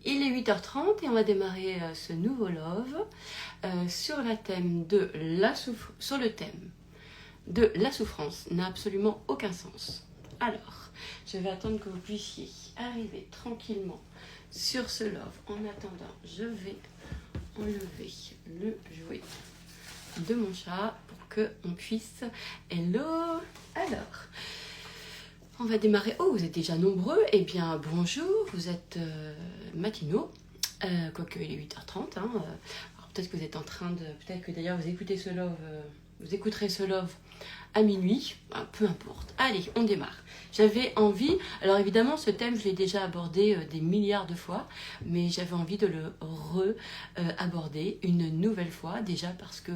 il est 8h30 et on va démarrer ce nouveau love sur le thème de la souffrance n'a absolument aucun sens. Alors, je vais attendre que vous puissiez arriver tranquillement sur ce love. En attendant, je vais enlever le jouet de mon chat pour qu'on puisse... Hello. Alors, on va démarrer. Oh, vous êtes déjà nombreux. Eh bien, bonjour, vous êtes matinaux. Quoique il est 8h30. Hein, alors peut-être que vous êtes en train de... Peut-être que d'ailleurs vous écoutez ce love... vous écouterez ce love à minuit. Ben, peu importe. Allez, on démarre. J'avais envie... Alors évidemment, ce thème, je l'ai déjà abordé des milliards de fois. Mais j'avais envie de le aborder une nouvelle fois. Déjà parce que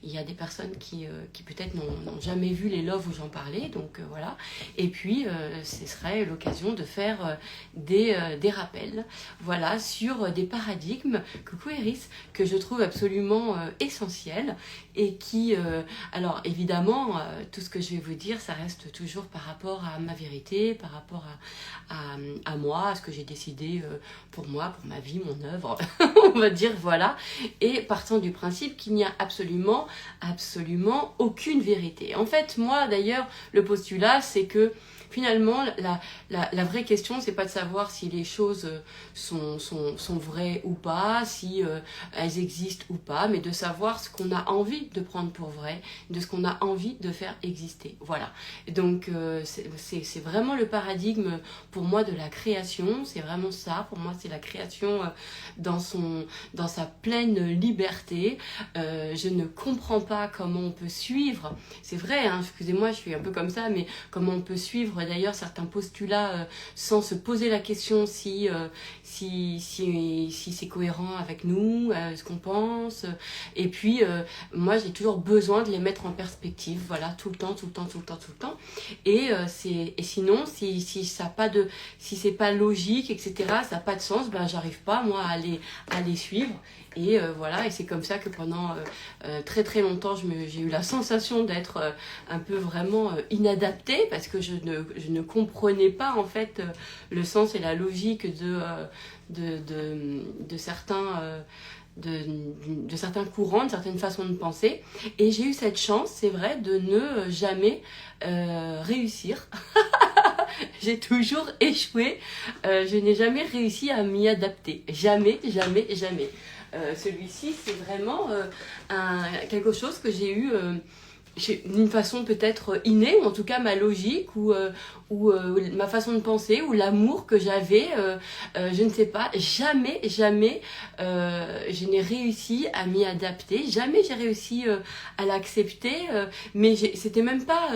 il y a des personnes qui peut-être n'ont jamais vu les loves où j'en parlais. Donc voilà. Et puis, ce serait l'occasion de faire des rappels. Voilà, sur des paradigmes, coucou Iris, que je trouve absolument essentiels. Et qui... alors évidemment, tout ce que je vais vous dire, ça reste toujours par rapport à ma vérité, par rapport à moi, à ce que j'ai décidé pour moi, pour ma vie, mon œuvre, on va dire, voilà. Et partant du principe qu'il n'y a absolument aucune vérité. En fait, moi d'ailleurs, le postulat, c'est que finalement, la vraie question, c'est pas de savoir si les choses sont vraies ou pas, si elles existent ou pas, mais de savoir ce qu'on a envie de prendre pour vrai, de ce qu'on a envie de faire exister. Voilà. Donc, c'est vraiment le paradigme pour moi de la création. C'est vraiment ça. Pour moi, c'est la création dans sa pleine liberté. Je ne comprends pas comment on peut suivre. C'est vrai, hein, excusez-moi, je suis un peu comme ça, mais comment on peut suivre d'ailleurs certains postulats sans se poser la question si c'est cohérent avec nous, ce qu'on pense. Et puis, moi, j'ai toujours besoin de les mettre en perspective, voilà, tout le temps. Et sinon, si c'est pas logique, etc., ça n'a pas de sens, ben, j'arrive pas, moi, à les suivre. Et voilà, et c'est comme ça que pendant très longtemps, j'ai eu la sensation d'être un peu vraiment inadaptée, parce que je ne comprenais pas en fait le sens et la logique de certains courants, de certaines façons de penser. Et j'ai eu cette chance, c'est vrai, de ne jamais réussir. J'ai toujours échoué. Je n'ai jamais réussi à m'y adapter. Jamais. Celui-ci, c'est vraiment quelque chose que j'ai eu d'une façon peut-être innée, ou en tout cas ma logique, ou ma façon de penser, ou l'amour que j'avais, je ne sais pas, jamais je n'ai réussi à m'y adapter, jamais j'ai réussi à l'accepter, mais c'était même pas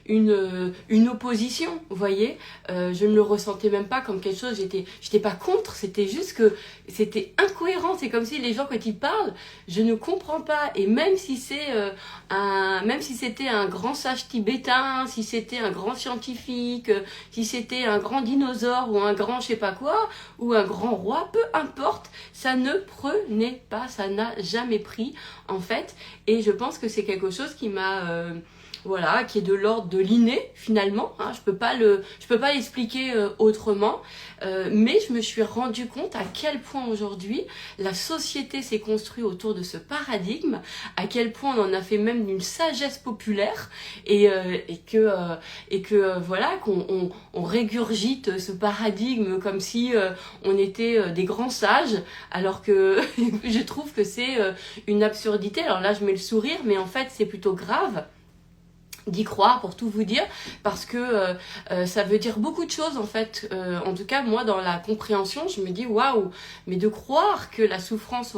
une opposition, vous voyez, je ne le ressentais même pas comme quelque chose, j'étais pas contre, c'était juste que c'était incohérent, c'est comme si les gens quand ils parlent, je ne comprends pas, et même si c'était un grand sage tibétain, si c'était un grand scientifique, si c'était un grand dinosaure ou un grand je sais pas quoi, ou un grand roi, peu importe, ça ne prenait pas, ça n'a jamais pris en fait. Et je pense que c'est quelque chose qui m'a... voilà, qui est de l'ordre de l'inné finalement, hein, je peux pas l'expliquer autrement, mais je me suis rendu compte à quel point aujourd'hui la société s'est construite autour de ce paradigme, à quel point on en a fait même d'une sagesse populaire, et que voilà, qu'on régurgite ce paradigme comme si on était des grands sages, alors que je trouve que c'est une absurdité. Alors là je mets le sourire, mais en fait c'est plutôt grave d'y croire, pour tout vous dire, parce que ça veut dire beaucoup de choses en fait. En tout cas, moi, dans la compréhension, je me dis waouh, mais de croire que la souffrance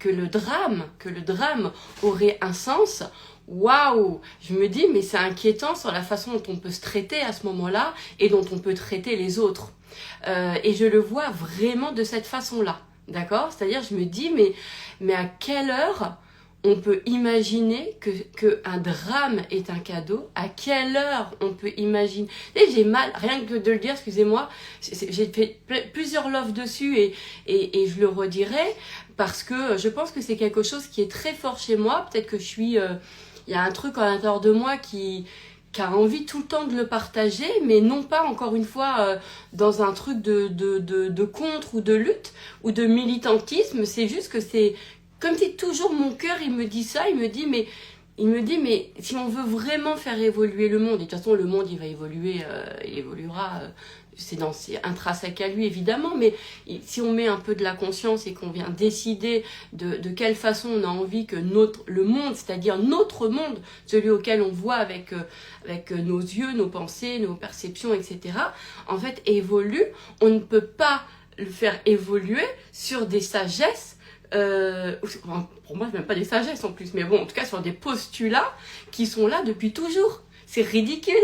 que le drame aurait un sens. Waouh, je me dis mais c'est inquiétant sur la façon dont on peut se traiter à ce moment-là et dont on peut traiter les autres. Et je le vois vraiment de cette façon-là, d'accord ? C'est-à-dire, je me dis mais à quelle heure on peut imaginer que un drame est un cadeau? À quelle heure on peut imaginer? Et j'ai mal, rien que de le dire, excusez-moi, j'ai fait plusieurs loves dessus et je le redirai parce que je pense que c'est quelque chose qui est très fort chez moi. Peut-être que il y a un truc à l'intérieur de moi qui qui a envie tout le temps de le partager, mais non pas, encore une fois, dans un truc de contre ou de lutte ou de militantisme. C'est juste que c'est comme si toujours mon cœur, il me dit ça, il me dit, mais si on veut vraiment faire évoluer le monde, et de toute façon, le monde, il va évoluer, il évoluera, c'est intrinsèque à lui, évidemment, mais si on met un peu de la conscience et qu'on vient décider de quelle façon on a envie que le monde, c'est-à-dire notre monde, celui auquel on voit avec nos yeux, nos pensées, nos perceptions, etc., en fait, évolue, on ne peut pas le faire évoluer sur des sagesses, pour moi, c'est même pas des sagesses en plus, mais bon, en tout cas, sur des postulats qui sont là depuis toujours. C'est ridicule.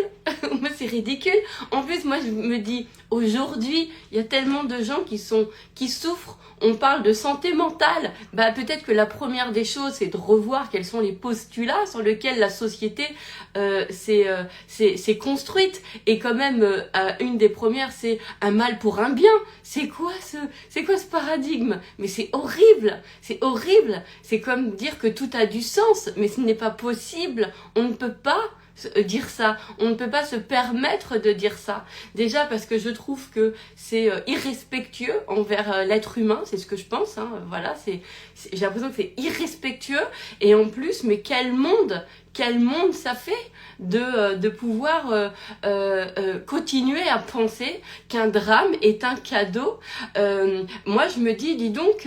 Moi, c'est ridicule. En plus, moi, je me dis, aujourd'hui, il y a tellement de gens qui souffrent. On parle de santé mentale. Bah, peut-être que la première des choses, c'est de revoir quels sont les postulats sur lesquels la société s'est construite. Et quand même, une des premières, c'est un mal pour un bien. C'est quoi ce paradigme? Mais c'est horrible. C'est horrible. C'est comme dire que tout a du sens. Mais ce n'est pas possible. On ne peut pas dire ça, on ne peut pas se permettre de dire ça, déjà parce que je trouve que c'est irrespectueux envers l'être humain, c'est ce que je pense, hein, voilà, j'ai l'impression que c'est irrespectueux, et en plus, mais quel monde ça fait de pouvoir continuer à penser qu'un drame est un cadeau. Moi, je me dis donc,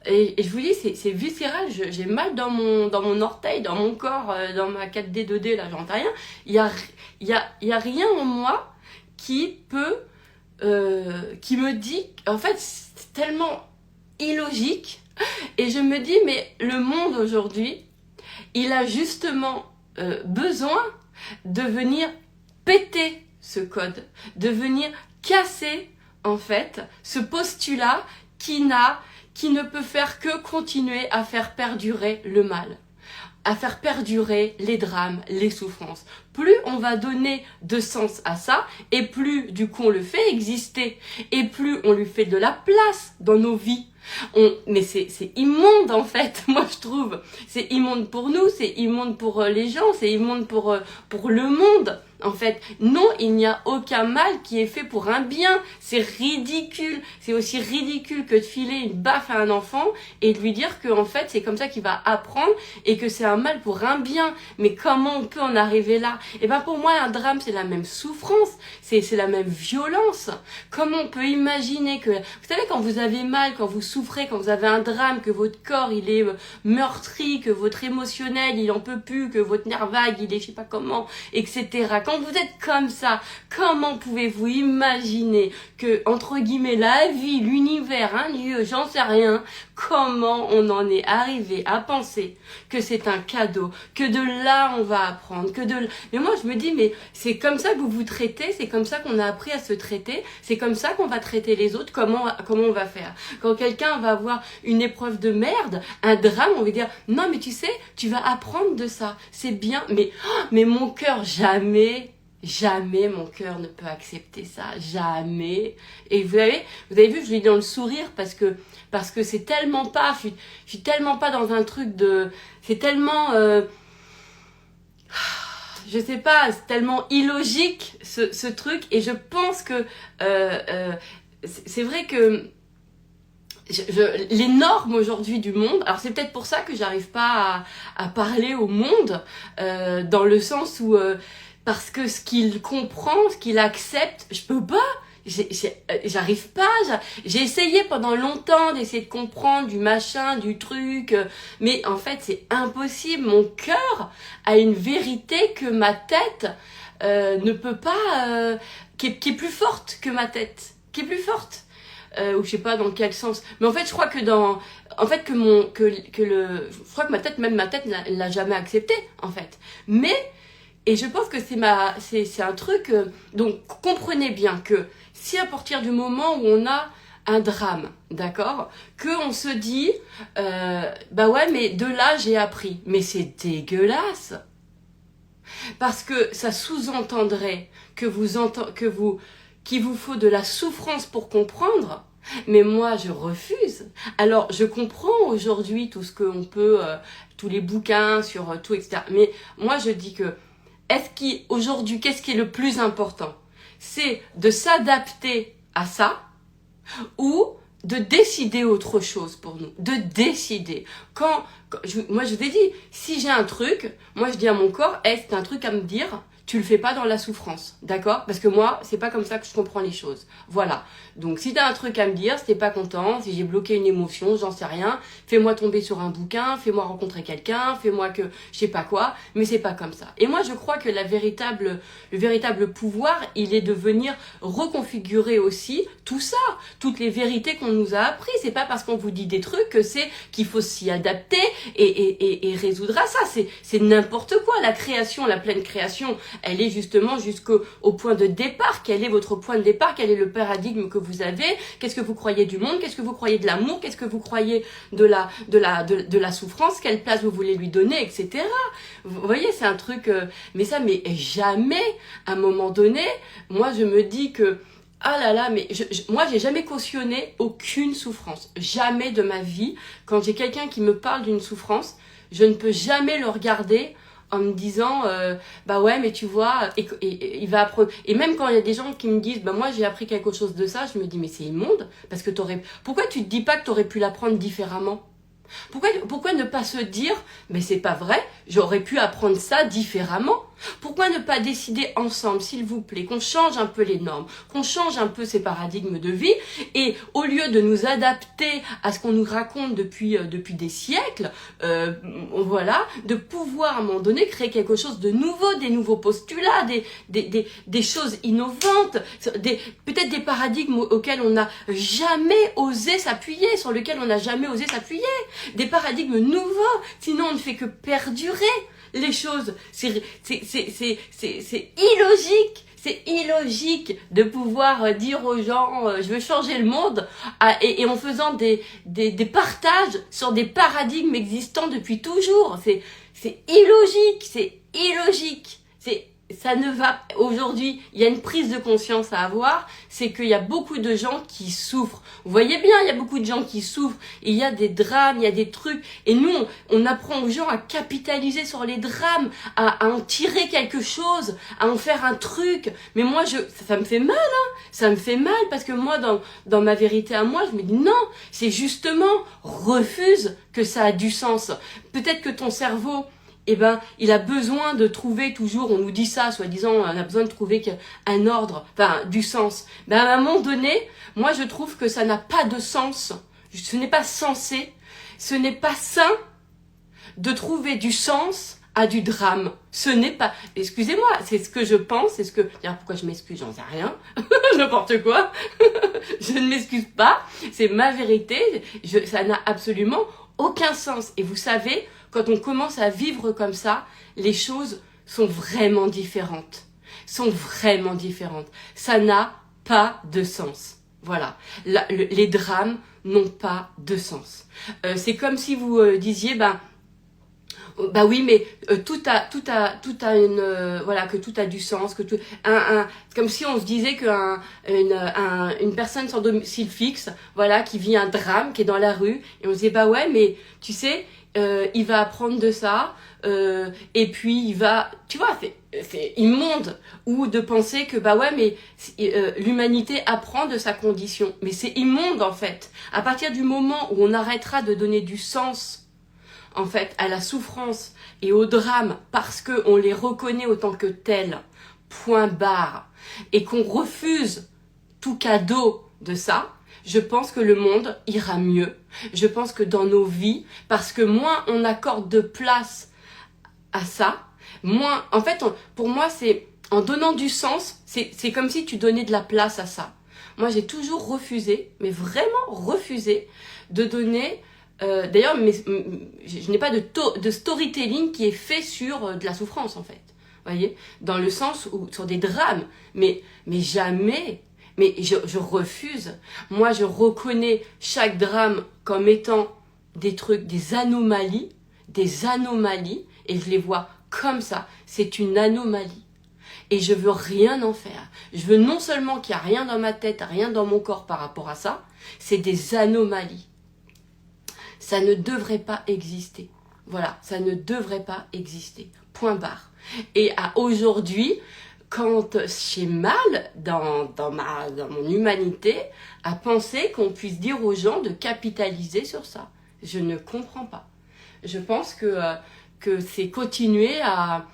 et je vous dis, c'est viscéral, j'ai mal dans mon orteil, dans mon corps, dans ma 4D, 2D, là, j'en sais rien. Il y a rien en moi qui me dit, en fait, c'est tellement illogique, et je me dis, mais le monde aujourd'hui, il a justement besoin de venir péter ce code, de venir casser en fait ce postulat qui ne peut faire que continuer à faire perdurer le mal, à faire perdurer les drames, les souffrances. Plus on va donner de sens à ça, et plus du coup on le fait exister, et plus on lui fait de la place dans nos vies. Mais c'est immonde en fait, moi je trouve. C'est immonde pour nous, c'est immonde pour les gens, c'est immonde pour le monde. En fait, non, il n'y a aucun mal qui est fait pour un bien. C'est ridicule. C'est aussi ridicule que de filer une baffe à un enfant et de lui dire que en fait c'est comme ça qu'il va apprendre et que c'est un mal pour un bien. Mais comment on peut en arriver là? Et ben pour moi un drame c'est la même souffrance, c'est la même violence. Comment on peut imaginer que, vous savez, quand vous avez mal, quand vous souffrez, quand vous avez un drame, que votre corps il est meurtri, que votre émotionnel il en peut plus, que votre nerf vague il est je sais pas comment, etc. Quand vous êtes comme ça, comment pouvez-vous imaginer que, entre guillemets, la vie, l'univers, un Dieu, j'en sais rien, comment on en est arrivé à penser que c'est un cadeau, que de là on va apprendre, mais moi je me dis, mais c'est comme ça que vous vous traitez, c'est comme ça qu'on a appris à se traiter, c'est comme ça qu'on va traiter les autres, comment on va faire? Quand quelqu'un va avoir une épreuve de merde, un drame, on va dire, non mais tu sais, tu vas apprendre de ça, c'est bien, mais mon cœur, jamais mon cœur ne peut accepter ça, jamais. Et vous avez vu, je l'ai dit dans le sourire parce que c'est tellement pas, je suis tellement pas dans un truc c'est tellement, je sais pas, c'est tellement illogique ce truc, et je pense que c'est vrai que les normes aujourd'hui du monde, alors c'est peut-être pour ça que j'arrive pas à parler au monde, dans le sens où parce que ce qu'il comprend, ce qu'il accepte, je peux pas, j'arrive pas, j'ai essayé pendant longtemps d'essayer de comprendre du machin, du truc, mais en fait c'est impossible. Mon cœur a une vérité que ma tête ne peut pas, qui est plus forte que ma tête, qui est plus forte. Ou je sais pas dans quel sens, mais en fait je crois que je crois que ma tête l'a jamais accepté en fait, et je pense que c'est un truc, donc comprenez bien que si à partir du moment où on a un drame, d'accord, qu'on se dit bah ouais mais de là j'ai appris, mais c'est dégueulasse, parce que ça sous-entendrait qu'il vous faut de la souffrance pour comprendre. Mais moi, je refuse. Alors, je comprends aujourd'hui tout ce qu'on peut, tous les bouquins sur tout, etc. Mais moi, je dis que aujourd'hui, qu'est-ce qui est le plus important? C'est de s'adapter à ça ou de décider autre chose pour nous, de décider. Moi je t'ai dit, si j'ai un truc, moi je dis à mon corps, hey, c'est un truc à me dire, tu le fais pas dans la souffrance, d'accord? Parce que moi, c'est pas comme ça que je comprends les choses. Voilà. Donc si t'as un truc à me dire, si t'es pas content, si j'ai bloqué une émotion, j'en sais rien, fais-moi tomber sur un bouquin, fais-moi rencontrer quelqu'un, fais-moi que je sais pas quoi, mais c'est pas comme ça. Et moi je crois que le véritable pouvoir, il est de venir reconfigurer aussi tout ça, toutes les vérités qu'on nous a appris. C'est pas parce qu'on vous dit des trucs que c'est qu'il faut s'y adapter et résoudre à ça. C'est n'importe quoi. La création, la pleine création, elle est justement jusqu'au point de départ. Quel est votre point de départ? Quel est le paradigme que vous avez? Qu'est-ce que vous croyez du monde? Qu'est-ce que vous croyez de l'amour? Qu'est-ce que vous croyez de la souffrance? Quelle place vous voulez lui donner, etc. Vous voyez, c'est un truc... mais jamais, à un moment donné, moi je me dis que ah là là, mais moi j'ai jamais cautionné aucune souffrance. Jamais de ma vie. Quand j'ai quelqu'un qui me parle d'une souffrance, je ne peux jamais le regarder en me disant bah ouais mais tu vois et il va apprendre. Et même quand il y a des gens qui me disent bah moi j'ai appris quelque chose de ça, je me dis mais c'est immonde parce que pourquoi tu te dis pas que tu aurais pu l'apprendre différemment? Pourquoi ne pas se dire mais c'est pas vrai, j'aurais pu apprendre ça différemment? Pourquoi ne pas décider ensemble, s'il vous plaît, qu'on change un peu les normes, qu'on change un peu ces paradigmes de vie, et au lieu de nous adapter à ce qu'on nous raconte depuis des siècles, voilà, de pouvoir à un moment donné créer quelque chose de nouveau, des nouveaux postulats, des choses innovantes, peut-être des paradigmes auxquels on n'a jamais osé s'appuyer, sur lesquels on n'a jamais osé s'appuyer, des paradigmes nouveaux, sinon on ne fait que perdurer les choses. C'est illogique. C'est illogique de pouvoir dire aux gens je veux changer le monde et en faisant des partages sur des paradigmes existants depuis toujours. C'est illogique, c'est illogique. Ça ne va... Aujourd'hui, il y a une prise de conscience à avoir, c'est qu'il y a beaucoup de gens qui souffrent. Vous voyez bien, il y a beaucoup de gens qui souffrent, et il y a des drames, il y a des trucs, et nous, on apprend aux gens à capitaliser sur les drames, à en tirer quelque chose, à en faire un truc. Mais moi, ça me fait mal, hein. Ça me fait mal, parce que moi, dans ma vérité à moi, je me dis non, c'est justement, refuse que ça a du sens. Peut-être que ton cerveau... eh ben, il a besoin de trouver toujours, on nous dit ça, soi-disant, on a besoin de trouver un ordre, enfin, du sens. Ben, à un moment donné, moi, je trouve que ça n'a pas de sens. Ce n'est pas censé, ce n'est pas sain de trouver du sens à du drame. Ce n'est pas, excusez-moi, c'est ce que je pense, c'est ce que, d'ailleurs, pourquoi je m'excuse, j'en sais rien, n'importe quoi, je ne m'excuse pas, c'est ma vérité, ça n'a absolument aucun sens. Et vous savez, quand on commence à vivre comme ça, les choses sont vraiment différentes. Sont vraiment différentes. Ça n'a pas de sens. Voilà. Les drames n'ont pas de sens. C'est comme si vous disiez, bah oui, mais tout a une voilà, que tout a du sens, que tout comme si on se disait que une personne sans domicile fixe, voilà, qui vit un drame, qui est dans la rue, et on se disait bah ouais, mais tu sais, il va apprendre de ça, et puis il va, tu vois, c'est immonde, ou de penser que bah ouais, mais l'humanité apprend de sa condition, mais c'est immonde en fait. À partir du moment où on arrêtera de donner du sens en fait, à la souffrance et au drame parce qu'on les reconnaît autant que tels, point barre, et qu'on refuse tout cadeau de ça, je pense que le monde ira mieux. Je pense que dans nos vies, parce que moins on accorde de place à ça, moins, en fait, pour moi, c'est en donnant du sens, c'est comme si tu donnais de la place à ça. Moi, j'ai toujours refusé, mais vraiment refusé, de donner... D'ailleurs, je n'ai pas de storytelling qui est fait sur de la souffrance, en fait. Vous voyez, dans le sens où, sur des drames. Mais jamais. Mais je refuse. Moi, je reconnais chaque drame comme étant des trucs, des anomalies, et je les vois comme ça. C'est une anomalie. Et je veux rien en faire. Je veux non seulement qu'il n'y a rien dans ma tête, rien dans mon corps par rapport à ça, c'est des anomalies. Ça ne devrait pas exister. Voilà, ça ne devrait pas exister. point barre. Et à aujourd'hui, quand j'ai mal dans mon humanité à penser qu'on puisse dire aux gens de capitaliser sur ça. Je ne comprends pas. Je pense que c'est continuer à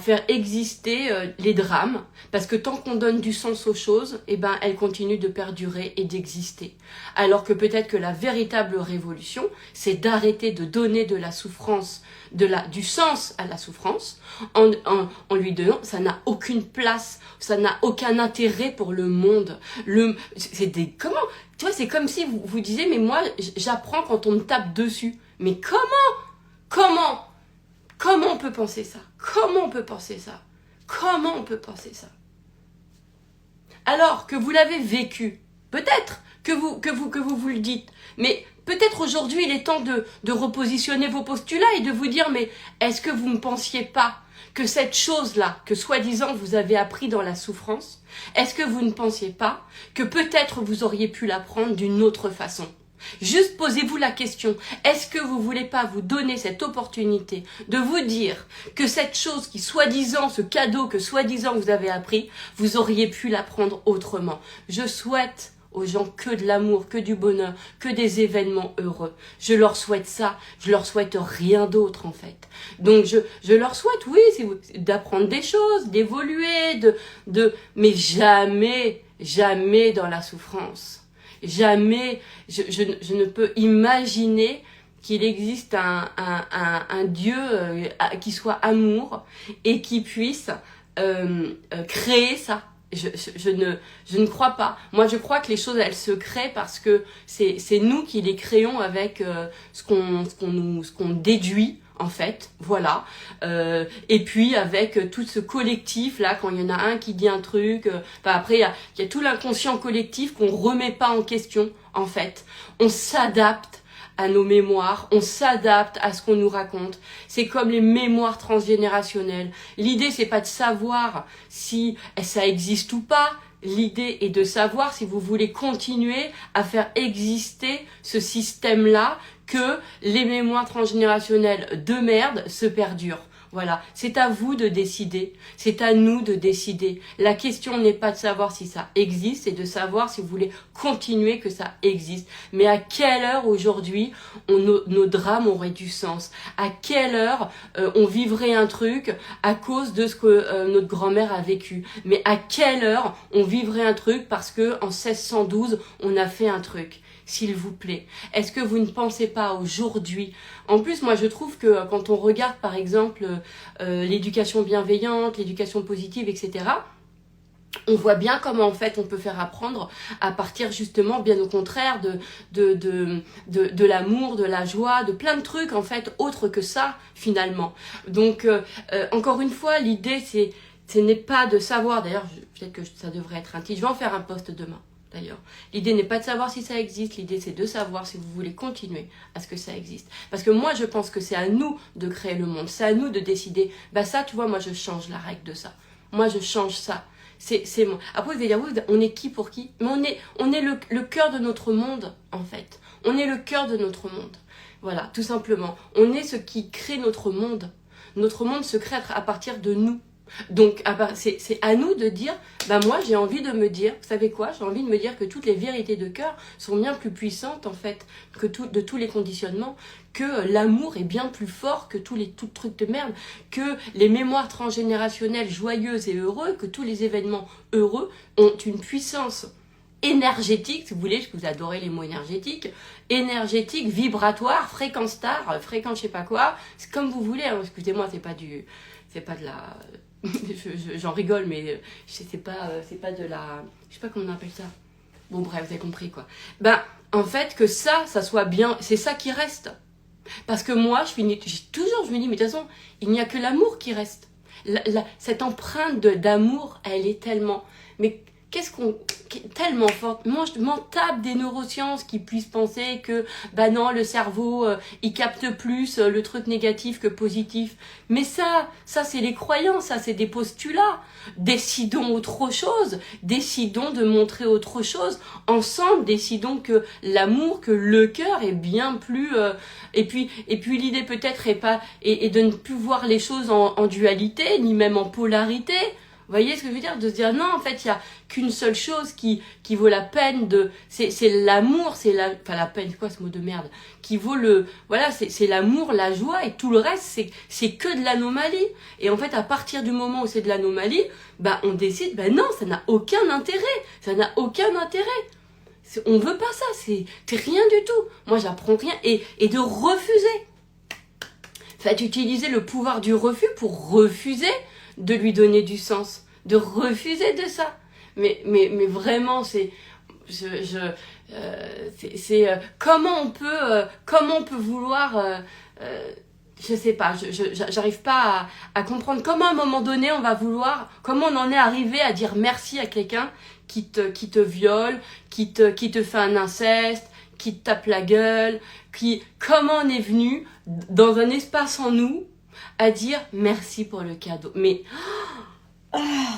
faire exister les drames, parce que tant qu'on donne du sens aux choses, eh ben, elles continuent de perdurer et d'exister. Alors que peut-être que la véritable révolution, c'est d'arrêter de donner de la souffrance, du sens à la souffrance, en lui donnant, ça n'a aucune place, ça n'a aucun intérêt pour le monde. Comment, tu vois, c'est comme si vous disiez, mais moi, j'apprends quand on me tape dessus. Mais comment on peut penser ça? Comment on peut penser ça? Comment on peut penser ça? Alors que vous l'avez vécu, peut-être que vous le dites, mais peut-être aujourd'hui il est temps de repositionner vos postulats et de vous dire, mais est-ce que vous ne pensiez pas que cette chose-là, que soi-disant vous avez appris dans la souffrance, est-ce que vous ne pensiez pas que peut-être vous auriez pu l'apprendre d'une autre façon? Juste posez-vous la question, est-ce que vous voulez pas vous donner cette opportunité de vous dire que cette chose qui soi-disant, ce cadeau que soi-disant vous avez appris, vous auriez pu l'apprendre autrement? Je souhaite aux gens que de l'amour, que du bonheur, que des événements heureux. Je leur souhaite ça, je leur souhaite rien d'autre en fait. Donc je leur souhaite, oui, d'apprendre des choses, d'évoluer, mais jamais dans la souffrance. Jamais, je ne peux imaginer qu'il existe un Dieu qui soit amour et qui puisse créer ça. Je ne crois pas. Moi, je crois que les choses, elles se créent parce que c'est nous qui les créons avec ce qu'on déduit, en fait, voilà. Et puis avec tout ce collectif là, quand il y en a un qui dit un truc, après il y a tout l'inconscient collectif qu'on remet pas en question, en fait. On s'adapte à nos mémoires, on s'adapte à ce qu'on nous raconte. C'est comme les mémoires transgénérationnelles. L'idée, c'est pas de savoir si ça existe ou pas. L'idée est de savoir si vous voulez continuer à faire exister ce système-là, que les mémoires transgénérationnelles de merde se perdurent. Voilà, c'est à vous de décider, c'est à nous de décider. La question n'est pas de savoir si ça existe, c'est de savoir si vous voulez continuer que ça existe. Mais à quelle heure aujourd'hui nos drames auraient du sens? À quelle heure on vivrait un truc à cause de ce que notre grand-mère a vécu? Mais à quelle heure on vivrait un truc parce que en 1612 on a fait un truc? S'il vous plaît, est-ce que vous ne pensez pas aujourd'hui? En plus, moi je trouve que quand on regarde par exemple l'éducation bienveillante, l'éducation positive, etc., on voit bien comment en fait on peut faire apprendre à partir justement, bien au contraire, de l'amour, de la joie, de plein de trucs en fait autres que ça finalement. Donc encore une fois, l'idée ce n'est pas de savoir, d'ailleurs peut-être que ça devrait être un titre, je vais en faire un post demain. D'ailleurs, l'idée n'est pas de savoir si ça existe, l'idée c'est de savoir si vous voulez continuer à ce que ça existe. Parce que moi je pense que c'est à nous de créer le monde, c'est à nous de décider, bah ça tu vois, moi je change la règle de ça. Moi je change ça. C'est moi. Après vous allez dire, oui, on est qui pour qui? Mais on est le cœur de notre monde en fait. On est le cœur de notre monde. Voilà, tout simplement. On est ce qui crée notre monde. Notre monde se crée à partir de nous. Donc c'est à nous de dire, bah moi j'ai envie de me dire, vous savez quoi, j'ai envie de me dire que toutes les vérités de cœur sont bien plus puissantes en fait que de tous les conditionnements, que l'amour est bien plus fort que tous trucs de merde, que les mémoires transgénérationnelles joyeuses et heureuses, que tous les événements heureux ont une puissance énergétique, si vous voulez, parce que vous adorez les mots énergétiques, vibratoire, fréquence star, fréquence je sais pas quoi, c'est comme vous voulez, hein, excusez-moi, c'est pas de la... J'en rigole, mais c'est pas de la... Je sais pas comment on appelle ça. Bon bref, vous avez compris quoi. Ben, en fait, que ça soit bien, c'est ça qui reste. Parce que moi, je me dis, mais de toute façon, il n'y a que l'amour qui reste. Cette empreinte d'amour, elle est tellement... Mais tellement forte. Moi, je m'en tape des neurosciences qui puissent penser que, bah non, le cerveau, il capte plus le truc négatif que positif. Mais ça c'est les croyances, ça c'est des postulats. Décidons autre chose, décidons de montrer autre chose. Ensemble, décidons que l'amour, que le cœur est bien plus... et puis l'idée peut-être est de ne plus voir les choses en dualité, ni même en polarité. Vous voyez ce que je veux dire? De se dire non, en fait, il n'y a qu'une seule chose qui vaut la peine de... C'est l'amour, enfin la peine, c'est quoi ce mot de merde? Qui vaut le... Voilà, c'est l'amour, la joie, et tout le reste, c'est que de l'anomalie. Et en fait, à partir du moment où c'est de l'anomalie, bah on décide, bah non, ça n'a aucun intérêt. Ça n'a aucun intérêt. On veut pas ça, c'est rien du tout. Moi, j'apprends rien. Et de refuser. Faites utiliser le pouvoir du refus pour refuser de lui donner du sens, de refuser de ça. Mais vraiment, comment on peut vouloir, je sais pas, j'arrive pas à comprendre comment à un moment donné on va vouloir, comment on en est arrivé à dire merci à quelqu'un qui te viole, qui te fait un inceste, qui te tape la gueule, comment on est venu dans un espace en nous à dire merci pour le cadeau. Mais,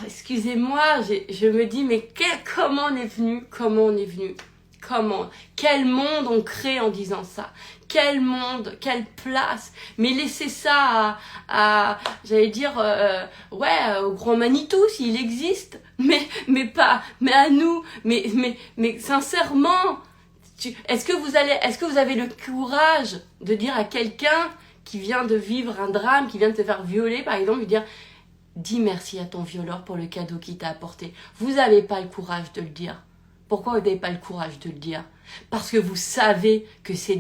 excusez-moi, je me dis, mais comment on est venu? Quel monde on crée en disant ça? Quel monde, quelle place? Mais laissez ça j'allais dire, au grand Manitou, s'il existe. Mais à nous. Mais sincèrement, est-ce que vous avez le courage de dire à quelqu'un qui vient de vivre un drame, qui vient de se faire violer, par exemple, lui dire « Dis merci à ton violeur pour le cadeau qu'il t'a apporté. » Vous n'avez pas le courage de le dire. Pourquoi vous n'avez pas le courage de le dire? Parce que vous savez que c'est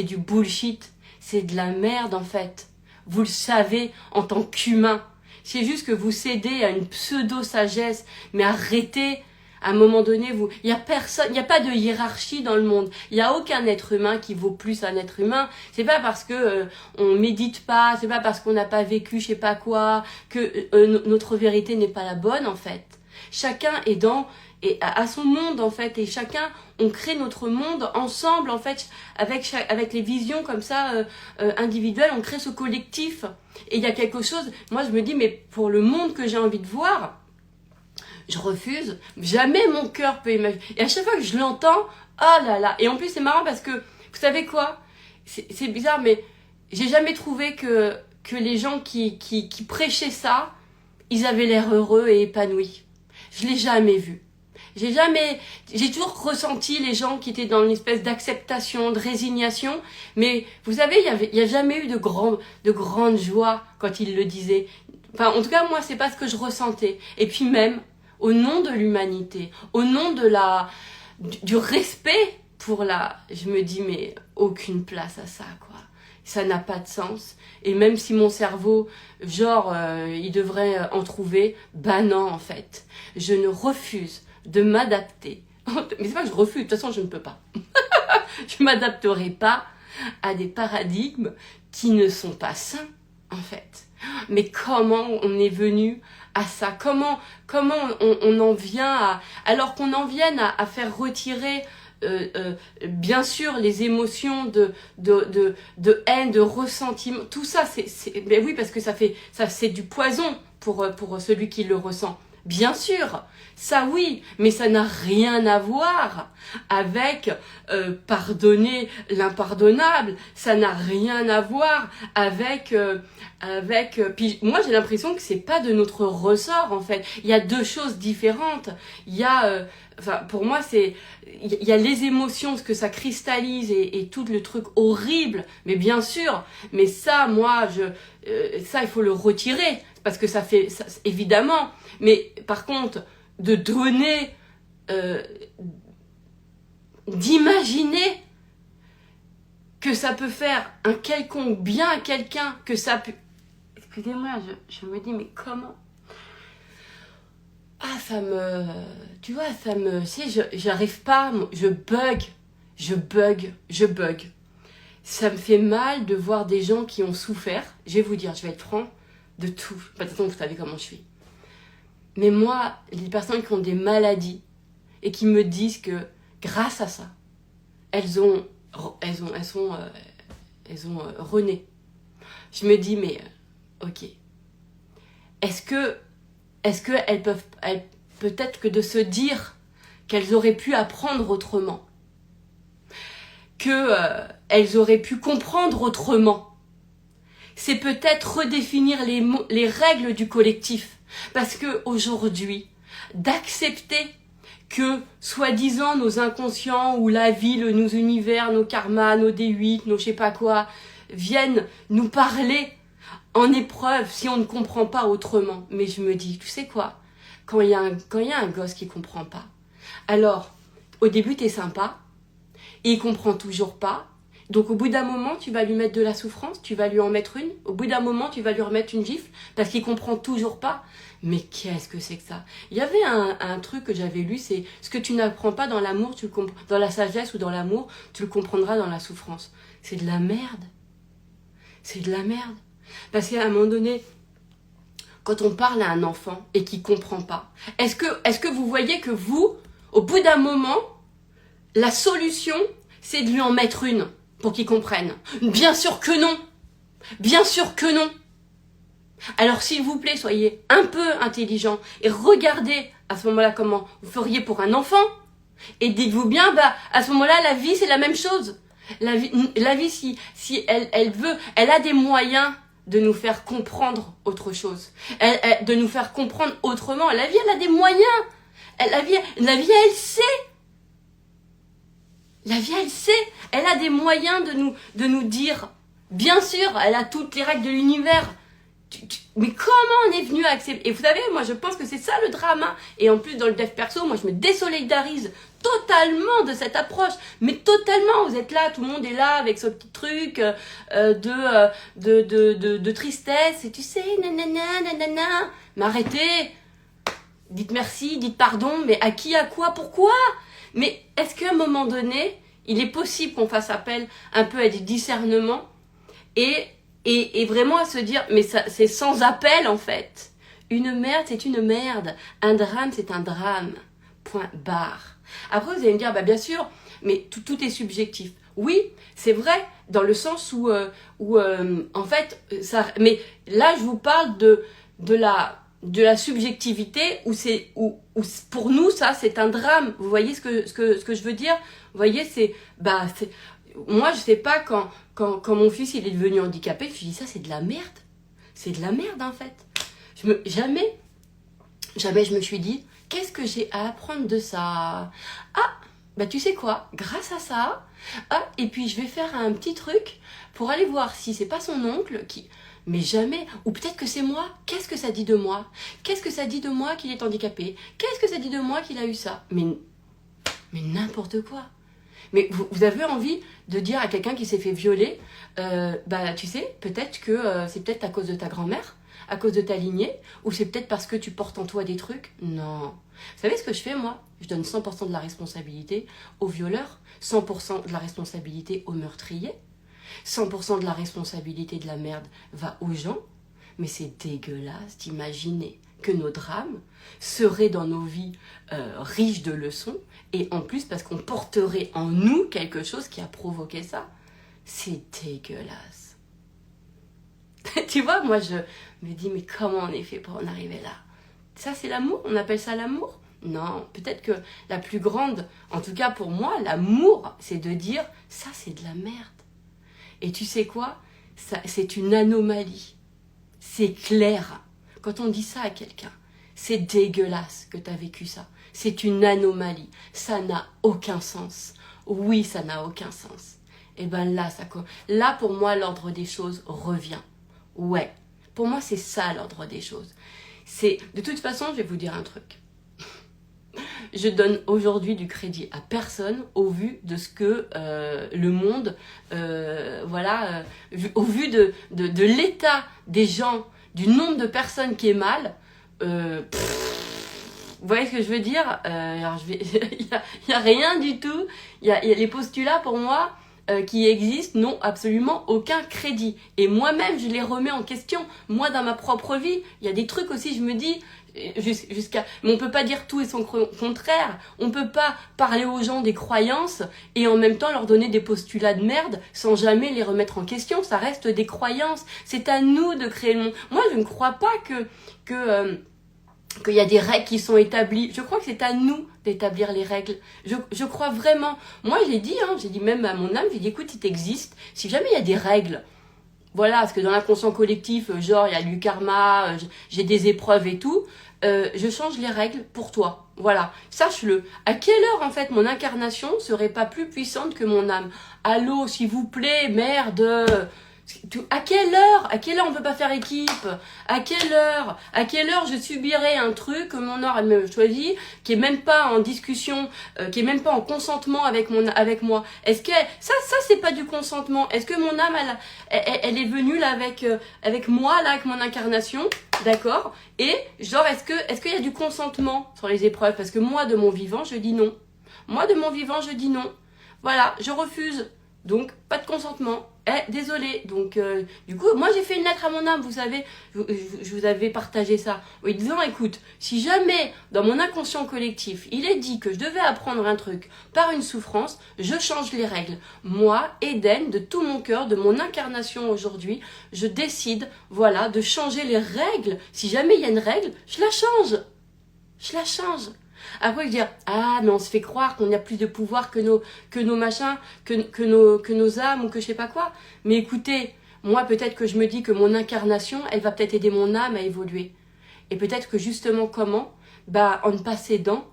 du bullshit, c'est de la merde en fait. Vous le savez en tant qu'humain. C'est juste que vous cédez à une pseudo-sagesse, mais arrêtez. À un moment donné, il y a personne, il n'y a pas de hiérarchie dans le monde. Il n'y a aucun être humain qui vaut plus un être humain. C'est pas parce que on médite pas, c'est pas parce qu'on n'a pas vécu je sais pas quoi que notre vérité n'est pas la bonne en fait. Chacun est à son monde en fait, et chacun on crée notre monde ensemble en fait avec les visions comme ça individuelles, on crée ce collectif. Et il y a quelque chose, moi je me dis mais pour le monde que j'ai envie de voir, je refuse, jamais mon cœur peut imaginer. Et à chaque fois que je l'entends, oh là là. Et en plus, c'est marrant parce que, vous savez quoi? C'est bizarre, mais j'ai jamais trouvé que les gens qui prêchaient ça, ils avaient l'air heureux et épanouis. Je l'ai jamais vu. J'ai toujours ressenti les gens qui étaient dans une espèce d'acceptation, de résignation. Mais vous savez, il y a jamais eu de grande joie quand ils le disaient. Enfin, en tout cas, moi, c'est pas ce que je ressentais. Et puis même, au nom de l'humanité, au nom du respect pour je me dis mais aucune place à ça quoi. Ça n'a pas de sens. Et même si mon cerveau, il devrait en trouver, bah non en fait. Je ne refuse de m'adapter. Mais c'est pas que je refuse, de toute façon je ne peux pas. Je m'adapterai pas à des paradigmes qui ne sont pas sains en fait. Mais comment on est venu à ça? Comment on en vient alors qu'on en vienne à faire retirer bien sûr les émotions de haine, de ressentiment, tout ça ben oui, parce que c'est du poison pour celui qui le ressent. Bien sûr, ça oui, mais ça n'a rien à voir avec pardonner l'impardonnable, ça n'a rien à voir avec puis moi j'ai l'impression que c'est pas de notre ressort en fait. Il y a deux choses différentes. Il y a pour moi il y a les émotions, ce que ça cristallise et tout le truc horrible, mais bien sûr, mais ça moi ça il faut le retirer parce que ça fait ça, évidemment, mais par contre de donner d'imaginer que ça peut faire un quelconque bien à quelqu'un, que ça peut... Excusez-moi, je me dis, mais comment? Ah, tu vois, j'arrive pas, je bug. Ça me fait mal de voir des gens qui ont souffert. Je vais vous dire, je vais être franc, de tout. De toute façon, vous savez comment je suis. Mais moi, les personnes qui ont des maladies et qui me disent que grâce à ça, elles ont rené. Je me dis, mais ok. Est-ce que elles peuvent, peut-être que de se dire qu'elles auraient pu apprendre autrement, qu'elles auraient pu comprendre autrement, c'est peut-être redéfinir les règles du collectif. Parce que aujourd'hui, d'accepter que, soi-disant, nos inconscients ou la vie, nos univers, nos karmas, nos D8, nos je sais pas quoi, viennent nous parler en épreuve si on ne comprend pas autrement. Mais je me dis, tu sais quoi, quand il y a un gosse qui comprend pas, alors, au début, t'es sympa, et il comprend toujours pas. Donc, au bout d'un moment, tu vas lui mettre de la souffrance, tu vas lui en mettre une. Au bout d'un moment, tu vas lui remettre une gifle, parce qu'il comprend toujours pas. Mais qu'est-ce que c'est que ça? Il y avait un truc que j'avais lu, c'est ce que tu n'apprends pas dans l'amour, dans la sagesse ou dans l'amour, tu le comprendras dans la souffrance. C'est de la merde. C'est de la merde. Parce qu'à un moment donné, quand on parle à un enfant et qu'il comprend pas, est-ce que vous voyez que vous, au bout d'un moment, la solution, c'est de lui en mettre une pour qu'il comprenne? Bien sûr que non. Bien sûr que non. Alors s'il vous plaît, soyez un peu intelligent et regardez à ce moment-là comment vous feriez pour un enfant. Et dites-vous bien, à ce moment-là, la vie, c'est la même chose. La vie si elle veut, elle a des moyens de nous faire comprendre autre chose. De nous faire comprendre autrement. La vie, elle a des moyens. La vie, elle sait. La vie, elle sait. Elle a des moyens de nous dire. Bien sûr, elle a toutes les règles de l'univers. Mais comment on est venu à accepter? Et vous savez, moi je pense que c'est ça le drame. Hein. Et en plus dans le dev perso, moi je me désolidarise totalement de cette approche. Mais totalement, vous êtes là, tout le monde est là avec ce petit truc de tristesse. Et tu sais, nanana. Mais arrêtez. Dites merci, dites pardon, mais à qui, à quoi, pourquoi? Mais est-ce qu'à un moment donné, il est possible qu'on fasse appel un peu à des discernements et vraiment à se dire, mais ça, c'est sans appel en fait. Une merde, c'est une merde. Un drame, c'est un drame. Point barre. Après, vous allez me dire, bien sûr, mais tout est subjectif. Oui, c'est vrai, dans le sens où en fait, ça. Mais là, je vous parle de la subjectivité où pour nous, ça, c'est un drame. Vous voyez ce que je veux dire? Vous voyez, moi, je sais pas quand mon fils il est devenu handicapé, je me suis dit ça c'est de la merde. C'est de la merde en fait. Jamais je me suis dit qu'est-ce que j'ai à apprendre de ça? Ah, tu sais quoi? Grâce à ça, et puis je vais faire un petit truc pour aller voir si c'est pas son oncle qui... Mais jamais. Ou peut-être que c'est moi. Qu'est-ce que ça dit de moi? Qu'est-ce que ça dit de moi qu'il est handicapé? Qu'est-ce que ça dit de moi qu'il a eu ça? Mais n'importe quoi. Mais vous avez envie de dire à quelqu'un qui s'est fait violer, tu sais, peut-être que c'est peut-être à cause de ta grand-mère, à cause de ta lignée, ou c'est peut-être parce que tu portes en toi des trucs. Non. Vous savez ce que je fais, moi? Je donne 100% de la responsabilité aux violeurs, 100% de la responsabilité aux meurtriers, 100% de la responsabilité de la merde va aux gens. Mais c'est dégueulasse d'imaginer que nos drames seraient dans nos vies riches de leçons, et en plus parce qu'on porterait en nous quelque chose qui a provoqué ça. C'est dégueulasse. Tu vois, moi je me dis, mais comment on est fait pour en arriver là? Ça c'est l'amour? On appelle ça l'amour? Non, peut-être que la plus grande, en tout cas pour moi, l'amour, c'est de dire, ça c'est de la merde. Et tu sais quoi? Ça, c'est une anomalie. C'est clair. Quand on dit ça à quelqu'un, c'est dégueulasse que tu as vécu ça. C'est une anomalie. Ça n'a aucun sens. Oui, ça n'a aucun sens. Et là, pour moi, l'ordre des choses revient. Ouais. Pour moi, c'est ça l'ordre des choses. De toute façon, je vais vous dire un truc. Je donne aujourd'hui du crédit à personne au vu de ce que le monde, au vu de l'état des gens, du nombre de personnes qui est mal, vous voyez ce que je veux dire? Il y a rien du tout. Il y a les postulats pour moi qui existent n'ont absolument aucun crédit. Et moi-même, je les remets en question. Moi, dans ma propre vie, il y a des trucs aussi, je me dis, Mais on peut pas dire tout et son contraire. On peut pas parler aux gens des croyances et en même temps leur donner des postulats de merde sans jamais les remettre en question. Ça reste des croyances. C'est à nous de créer le monde. Moi, je ne crois pas qu'il y a des règles qui sont établies. Je crois que c'est à nous d'établir les règles. Je crois vraiment. Moi, j'ai dit même à mon âme, j'ai dit, écoute, il t'existe. Si jamais il y a des règles, voilà, parce que dans l'inconscient collectif, genre, il y a du karma, j'ai des épreuves et tout, je change les règles pour toi. Voilà, sache-le. À quelle heure, en fait, mon incarnation serait pas plus puissante que mon âme? Allô, s'il vous plaît, merde. À quelle heure on peut pas faire équipe? À quelle heure je subirais un truc que mon âme me choisit, qui est même pas en discussion, qui est même pas en consentement avec moi? Est-ce que ça c'est pas du consentement? Est-ce que mon âme elle est venue là avec moi là, avec mon incarnation, d'accord? Et genre est-ce qu'il y a du consentement sur les épreuves? Parce que moi de mon vivant je dis non. Moi de mon vivant je dis non. Voilà, je refuse. Donc, pas de consentement. Désolé. Donc, du coup, moi, j'ai fait une lettre à mon âme, vous savez. Je vous avais partagé ça. Oui, disant, écoute, si jamais, dans mon inconscient collectif, il est dit que je devais apprendre un truc par une souffrance, je change les règles. Moi, Eden, de tout mon cœur, de mon incarnation aujourd'hui, je décide, voilà, de changer les règles. Si jamais il y a une règle, je la change. Je la change. Après, je dire, ah, mais on se fait croire qu'on a plus de pouvoir que nos machins, que nos âmes ou que je sais pas quoi. Mais écoutez, moi, peut-être que je me dis que mon incarnation, elle va peut-être aider mon âme à évoluer. Et peut-être que justement, comment? Bah, en ne pas cédant,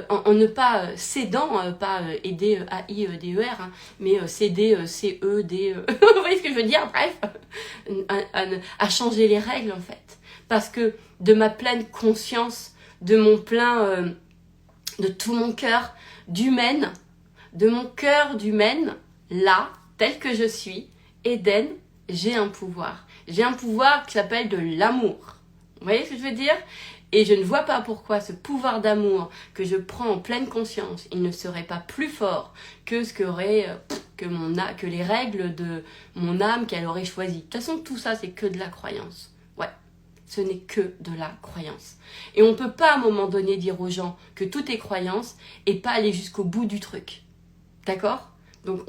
en ne pas cédant, pas aider A-I-D-E-R, hein, mais céder C-E-D, vous voyez ce que je veux dire? Bref, à changer les règles, en fait. Parce que de ma pleine conscience, de mon plein, de tout mon cœur d'humaine, de mon cœur d'humaine, là, tel que je suis, Eden, j'ai un pouvoir. J'ai un pouvoir qui s'appelle de l'amour. Vous voyez ce que je veux dire? Et je ne vois pas pourquoi ce pouvoir d'amour que je prends en pleine conscience, il ne serait pas plus fort que ce que les règles de mon âme qu'elle aurait choisi. De toute façon, tout ça, c'est que de la croyance. Ouais. Ce n'est que de la croyance. Et on ne peut pas à un moment donné dire aux gens que tout est croyance et pas aller jusqu'au bout du truc. D'accord? Donc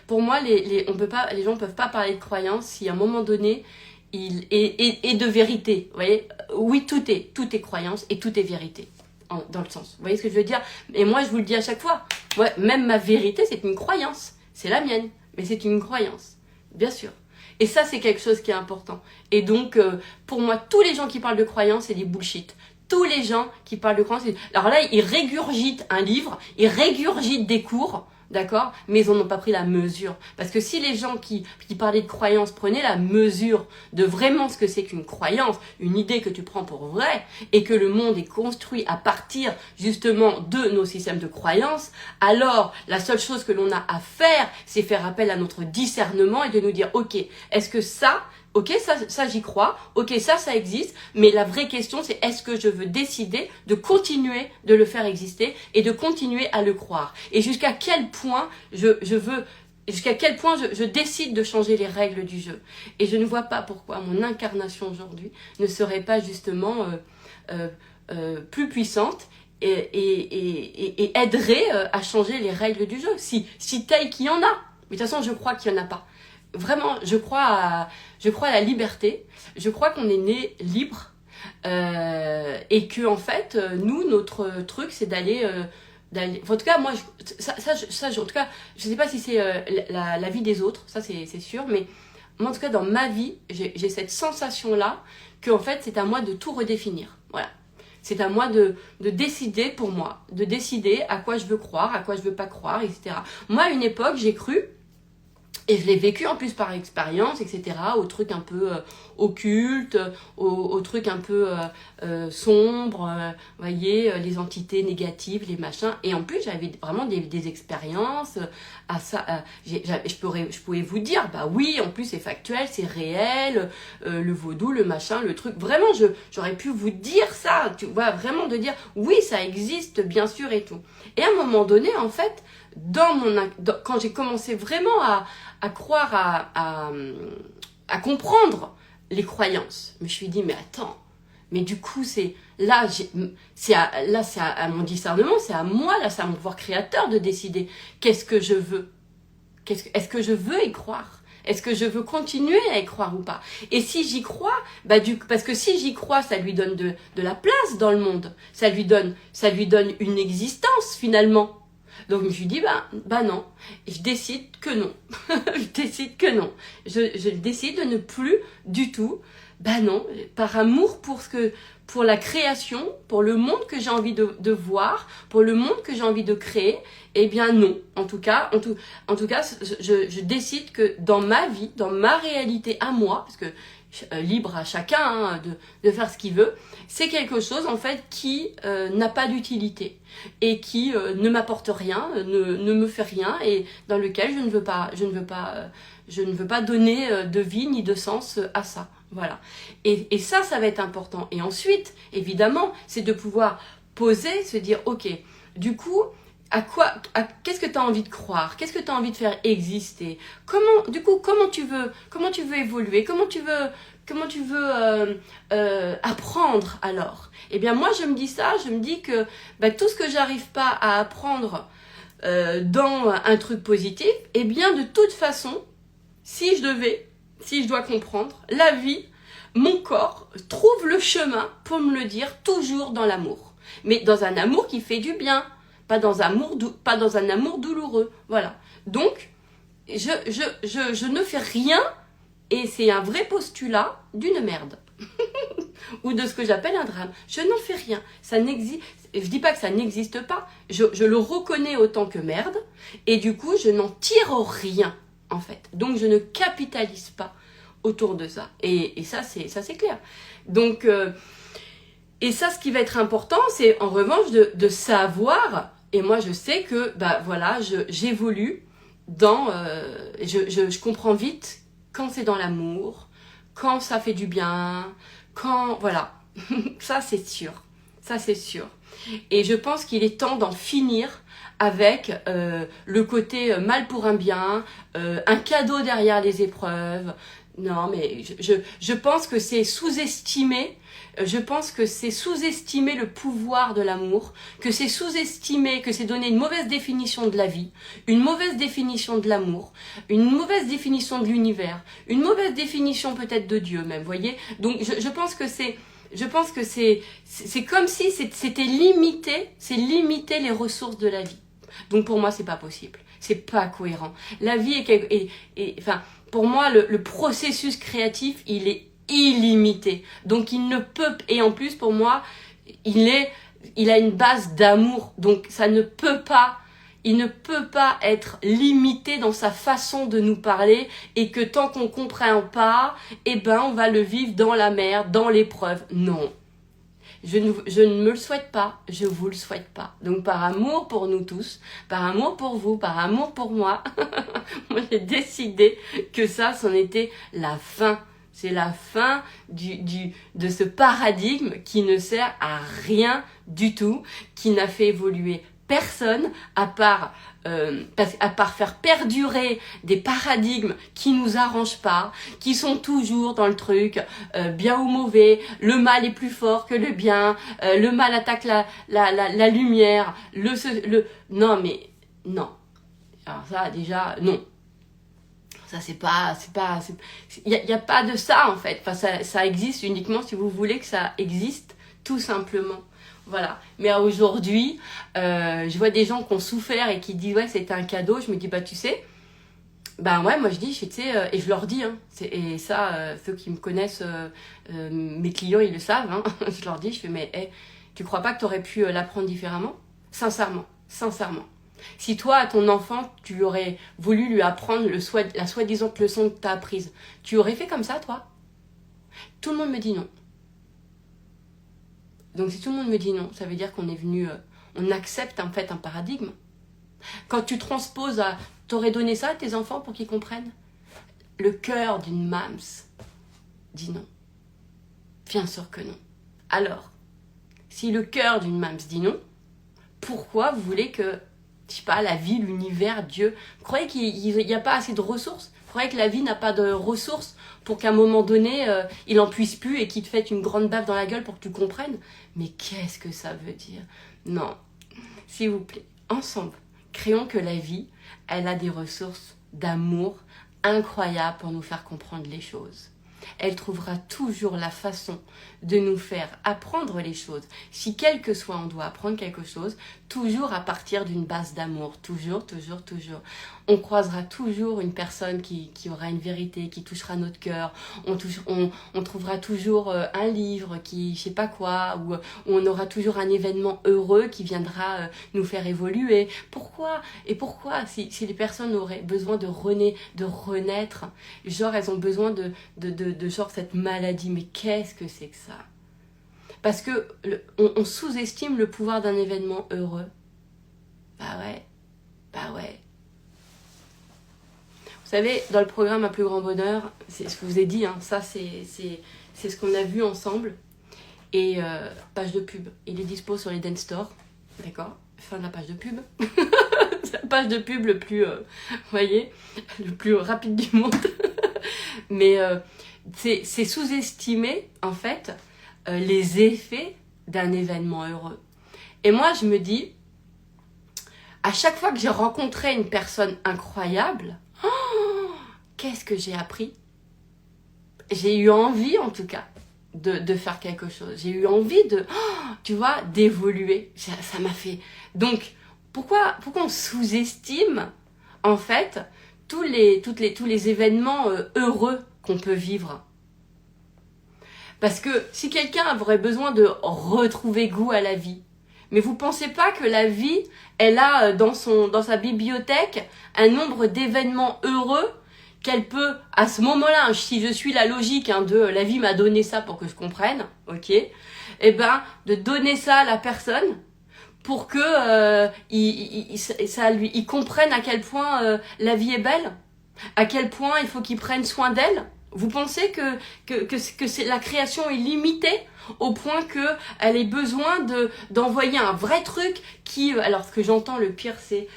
pour moi, les gens ne peuvent pas parler de croyance si à un moment donné, et de vérité. Vous voyez? Oui, tout est croyance et tout est vérité. Dans le sens. Vous voyez ce que je veux dire? Et moi, je vous le dis à chaque fois. Ouais, même ma vérité, c'est une croyance. C'est la mienne. Mais c'est une croyance. Bien sûr. Et ça, c'est quelque chose qui est important. Et donc, pour moi, tous les gens qui parlent de croyance, c'est des bullshit. Tous les gens qui parlent de croyance, alors là, ils régurgitent un livre, ils régurgitent des cours, d'accord? Mais ils n'en ont pas pris la mesure. Parce que si les gens qui parlaient de croyance prenaient la mesure de vraiment ce que c'est qu'une croyance, une idée que tu prends pour vraie, et que le monde est construit à partir justement de nos systèmes de croyances, alors la seule chose que l'on a à faire, c'est faire appel à notre discernement et de nous dire, ok, est-ce que ça... Ok, ça j'y crois, ok, ça existe, mais la vraie question c'est est-ce que je veux décider de continuer de le faire exister et de continuer à le croire? Et jusqu'à quel point je décide de changer les règles du jeu? Et je ne vois pas pourquoi mon incarnation aujourd'hui ne serait pas justement plus puissante et aiderait à changer les règles du jeu, si tel qu'il y en a. Mais de toute façon, je crois qu'il n'y en a pas. Vraiment, je crois à la liberté. Je crois qu'on est né libre et que en fait, nous, notre truc, c'est d'aller. En tout cas, moi, en tout cas, je sais pas si c'est la vie des autres, ça c'est sûr, mais moi, en tout cas, dans ma vie, j'ai cette sensation-là que en fait, c'est à moi de tout redéfinir. Voilà. C'est à moi de décider pour moi, de décider à quoi je veux croire, à quoi je veux pas croire, etc. Moi, à une époque, j'ai cru. Et je l'ai vécu en plus par expérience, etc., au truc un peu occulte, au truc un peu sombre, vous voyez, les entités négatives, les machins. Et en plus, j'avais vraiment des expériences à ça. Je pouvais vous dire, bah oui, en plus c'est factuel, c'est réel, le vaudou, le machin, le truc. Vraiment, j'aurais pu vous dire ça, tu vois, vraiment de dire, oui, ça existe, bien sûr, et tout. Et à un moment donné, en fait, quand j'ai commencé vraiment à croire, à comprendre les croyances, je me suis dit, mais attends, Mais du coup, là, c'est à mon discernement, c'est à moi, là, c'est à mon pouvoir créateur de décider qu'est-ce que je veux. Est-ce que je veux y croire? Est-ce que je veux continuer à y croire ou pas? Et si j'y crois, parce que si j'y crois, ça lui donne de la place dans le monde. Ça lui donne une existence finalement. Donc je me suis dit, bah non, je décide que non. Je décide que non. Je décide de ne plus du tout, non, par amour pour la création, pour le monde que j'ai envie de voir, pour le monde que j'ai envie de créer, eh bien non. En tout cas, je décide que dans ma vie, dans ma réalité à moi, parce que libre à chacun de faire ce qu'il veut, c'est quelque chose en fait qui n'a pas d'utilité et qui ne m'apporte rien, ne me fait rien et dans lequel je ne veux pas donner de vie ni de sens à ça. Voilà. Et ça va être important. Et ensuite, évidemment, c'est de pouvoir poser, se dire, ok, du coup, qu'est-ce que tu as envie de croire? Qu'est-ce que tu as envie de faire exister? Comment tu veux évoluer? Comment tu veux apprendre alors? Eh bien, moi, je me dis ça, je me dis que tout ce que j'arrive pas à apprendre dans un truc positif, eh bien, de toute façon, si je dois comprendre, la vie, mon corps trouve le chemin pour me le dire toujours dans l'amour. Mais dans un amour qui fait du bien, pas dans un amour douloureux. Voilà. Donc, je ne fais rien et c'est un vrai postulat d'une merde. Ou de ce que j'appelle un drame. Je n'en fais rien. Ça n'existe. Je dis pas que ça n'existe pas. Je le reconnais autant que merde. Et du coup, je n'en tire rien. En fait. Donc je ne capitalise pas autour de ça. Et ça c'est clair. Donc et ça, ce qui va être important, c'est en revanche de savoir, et moi je sais que voilà, j'évolue dans je comprends vite quand c'est dans l'amour, quand ça fait du bien, quand voilà. Ça c'est sûr. Ça c'est sûr. Et je pense qu'il est temps d'en finir avec le côté mal pour un bien, un cadeau derrière les épreuves. Non, mais je pense que c'est sous-estimé. Je pense que c'est sous-estimer le pouvoir de l'amour, que c'est sous-estimer, que c'est donner une mauvaise définition de la vie, une mauvaise définition de l'amour, une mauvaise définition de l'univers, une mauvaise définition peut-être de Dieu même, voyez. Donc je pense que c'est comme si c'était limiter les ressources de la vie. Donc pour moi, c'est pas possible. C'est pas cohérent. La vie enfin, pour moi, le processus créatif, il est illimité. Donc il ne peut, et en plus pour moi, il a une base d'amour. Donc il ne peut pas être limité dans sa façon de nous parler et que tant qu'on ne comprend pas, on va le vivre dans la merde, dans l'épreuve. Non. Je ne me le souhaite pas, je vous le souhaite pas. Donc par amour pour nous tous, par amour pour vous, par amour pour moi, moi j'ai décidé que c'en était la fin. C'est la fin de ce paradigme qui ne sert à rien du tout, qui n'a fait évoluer personne à part faire perdurer des paradigmes qui nous arrangent pas, qui sont toujours dans le truc bien ou mauvais, le mal est plus fort que le bien, le mal attaque la lumière, non mais non. Alors ça déjà non. Ça il y a pas de ça en fait. Enfin ça existe uniquement si vous voulez que ça existe tout simplement. Voilà. Mais aujourd'hui, je vois des gens qui ont souffert et qui disent ouais c'était un cadeau. Je me dis tu sais, ouais moi je dis tu sais et je leur dis et ça ceux qui me connaissent, mes clients ils le savent. Je leur dis mais tu crois pas que tu aurais pu l'apprendre différemment? Sincèrement. Si toi, à ton enfant, tu aurais voulu lui apprendre la soi-disant leçon que tu as apprise, tu aurais fait comme ça, toi? Tout le monde me dit non. Donc si tout le monde me dit non, ça veut dire qu'on est venu, on accepte en fait un paradigme. Quand tu transposes t'aurais donné ça à tes enfants pour qu'ils comprennent? Le cœur d'une mams dit non. Bien sûr que non. Alors, si le cœur d'une mams dit non, pourquoi vous voulez que je sais pas, la vie, l'univers, Dieu. Vous croyez qu'il n'y a pas assez de ressources? Vous croyez que la vie n'a pas de ressources pour qu'à un moment donné, il en puisse plus et qu'il te fasse une grande baffe dans la gueule pour que tu comprennes? Mais qu'est-ce que ça veut dire? Non, s'il vous plaît, ensemble, créons que la vie, elle a des ressources d'amour incroyables pour nous faire comprendre les choses. Elle trouvera toujours la façon de nous faire apprendre les choses. Si quel que soit on doit apprendre quelque chose, toujours à partir d'une base d'amour. Toujours, toujours, toujours. On croisera toujours une personne qui aura une vérité, qui touchera notre cœur. On trouvera toujours un livre qui, je sais pas quoi, ou on aura toujours un événement heureux qui viendra nous faire évoluer. Pourquoi? Et pourquoi si les personnes auraient besoin de renaître, genre elles ont besoin de genre cette maladie, mais qu'est-ce que c'est que ça? Parce que on sous-estime le pouvoir d'un événement heureux. Bah ouais. Vous savez, dans le programme Un plus grand bonheur, c'est ce que je vous ai dit, hein, ça c'est ce qu'on a vu ensemble. Et page de pub, il est dispo sur les Dance Store, d'accord? Fin de la page de pub. C'est la page de pub le plus, vous voyez, le plus rapide du monde. Mais c'est sous-estimer, en fait, les effets d'un événement heureux. Et moi, je me dis, à chaque fois que j'ai rencontré une personne incroyable, qu'est-ce que j'ai appris? J'ai eu envie, en tout cas, de faire quelque chose. J'ai eu envie tu vois, d'évoluer. Ça m'a fait... Donc, pourquoi on sous-estime, en fait, tous les événements heureux qu'on peut vivre? Parce que si quelqu'un aurait besoin de retrouver goût à la vie, mais vous pensez pas que la vie, elle a dans sa bibliothèque un nombre d'événements heureux qu'elle peut, à ce moment-là, si je suis la logique de la vie m'a donné ça pour que je comprenne, ok, et ben de donner ça à la personne pour que il comprenne à quel point la vie est belle, à quel point il faut qu'il prenne soin d'elle. Vous pensez que la création est limitée au point qu'elle ait besoin d'envoyer un vrai truc qui... Alors, ce que j'entends, le pire, c'est...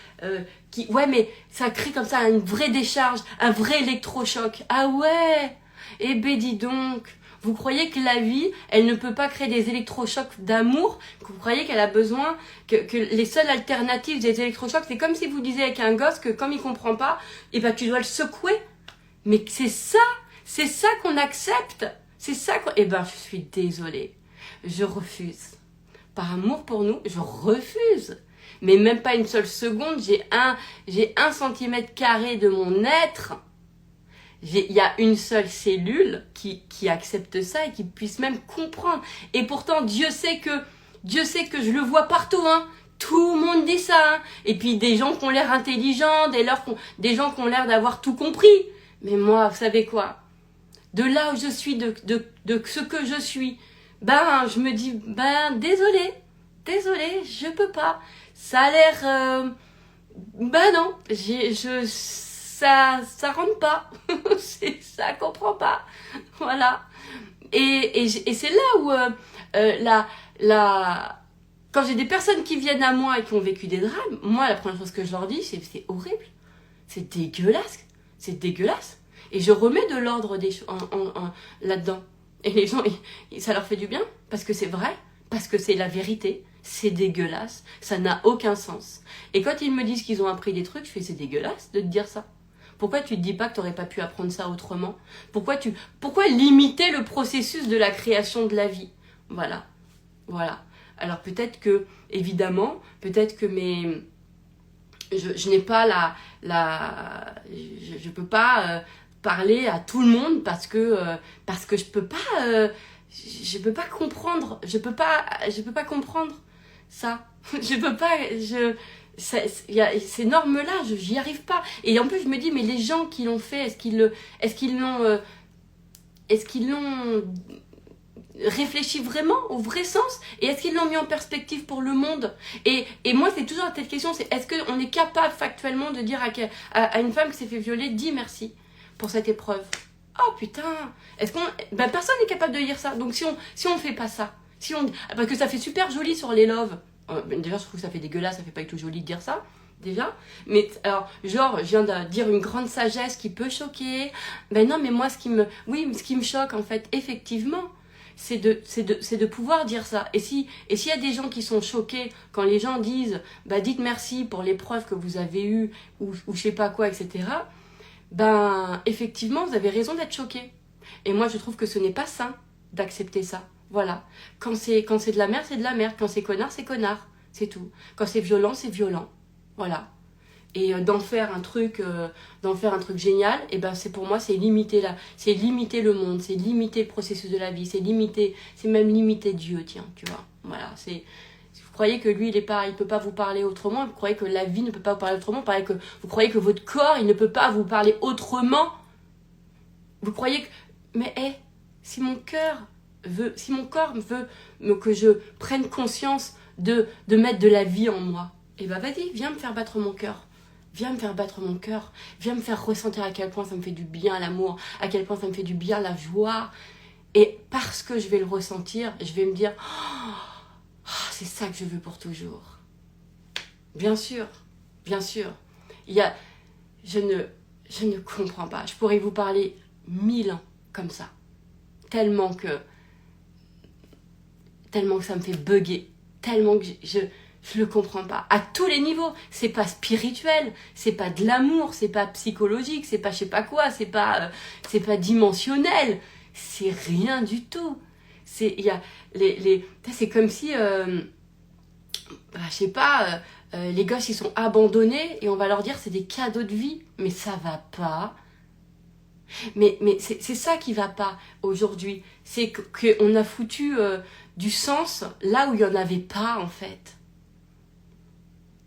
ouais, mais ça crée comme ça une vraie décharge, un vrai électrochoc. Ah ouais? Eh ben, dis donc. Vous croyez que la vie, elle ne peut pas créer des électrochocs d'amour? Vous croyez qu'elle a besoin que les seules alternatives des électrochocs, c'est comme si vous disiez avec un gosse que comme il comprend pas, eh ben, tu dois le secouer. Mais c'est ça qu'on accepte. C'est ça qu'on... Eh ben, je suis désolée. Je refuse. Par amour pour nous, je refuse. Mais même pas une seule seconde, j'ai un centimètre carré de mon être. Il y a une seule cellule qui accepte ça et qui puisse même comprendre. Et pourtant, Dieu sait que je le vois partout, hein. Tout le monde dit ça, hein. Et puis des gens qui ont l'air intelligents, des gens qui ont l'air d'avoir tout compris. Mais moi, vous savez quoi? De là où je suis, de ce que je suis, ben, je me dis, ben, désolé, je peux pas. Ça a l'air, ben non, ça rentre pas, ça comprend pas, voilà. Et c'est là où, quand j'ai des personnes qui viennent à moi et qui ont vécu des drames, moi, la première chose que je leur dis, c'est horrible, c'est dégueulasse. Et je remets de l'ordre là-dedans. Et les gens, ça leur fait du bien, parce que c'est vrai, parce que c'est la vérité, c'est dégueulasse, ça n'a aucun sens. Et quand ils me disent qu'ils ont appris des trucs, je fais, c'est dégueulasse de te dire ça. Pourquoi tu te dis pas que tu n'aurais pas pu apprendre ça autrement? Pourquoi limiter le processus de la création de la vie? Voilà. Alors peut-être que, évidemment, je n'ai pas je peux pas parler à tout le monde parce que je peux pas comprendre, je peux pas comprendre ça. Ces normes-là, j'y arrive pas. Et en plus, je me dis, mais les gens qui l'ont fait, est-ce qu'ils l'ont réfléchi vraiment au vrai sens? Et est-ce qu'ils l'ont mis en perspective pour le monde? Et moi, c'est toujours cette question, c'est est-ce qu'on est capable factuellement de dire à une femme qui s'est fait violer, dis merci pour cette épreuve? Oh putain, personne n'est capable de dire ça. Donc si on fait pas ça, parce que ça fait super joli sur les loves. Déjà, je trouve que ça fait dégueulasse, ça fait pas du tout joli de dire ça. déjà. Mais alors, genre, je viens de dire une grande sagesse qui peut choquer. Ben non, mais moi, ce qui me choque, en fait, effectivement, c'est de pouvoir dire ça. Et s'il y a des gens qui sont choqués quand les gens disent, bah, dites merci pour l'épreuve que vous avez eue, ou je sais pas quoi, etc., ben, effectivement, vous avez raison d'être choqués. Et moi, je trouve que ce n'est pas sain d'accepter ça. Voilà. Quand c'est de la merde, c'est de la merde. Quand c'est connard, c'est connard. C'est tout. Quand c'est violent, c'est violent. Voilà. Et d'en faire un truc génial, et ben c'est pour moi, c'est limiter le monde, c'est limiter le processus de la vie, c'est même limiter Dieu, tiens, tu vois. Voilà, si vous croyez que lui, il peut pas vous parler autrement, vous croyez que la vie ne peut pas vous parler autrement, vous croyez que votre corps, il ne peut pas vous parler autrement, vous croyez que, mais si mon corps veut que je prenne conscience de mettre de la vie en moi, et ben vas-y, viens me faire battre mon cœur. Viens me faire battre mon cœur. Viens me faire ressentir à quel point ça me fait du bien l'amour, à quel point ça me fait du bien la joie. Et parce que je vais le ressentir, je vais me dire, c'est ça que je veux pour toujours. Bien sûr, bien sûr. Je ne comprends pas. Je pourrais vous parler 1000 ans comme ça. Tellement que ça me fait bugger. Tellement que je le comprends pas. À tous les niveaux. C'est pas spirituel. C'est pas de l'amour. C'est pas psychologique. C'est pas je sais pas quoi. C'est pas dimensionnel. C'est rien du tout. C'est comme si, je sais pas, les gosses ils sont abandonnés et on va leur dire c'est des cadeaux de vie. Mais ça va pas. Mais c'est ça qui va pas aujourd'hui. C'est qu'on a foutu du sens là où il y en avait pas en fait.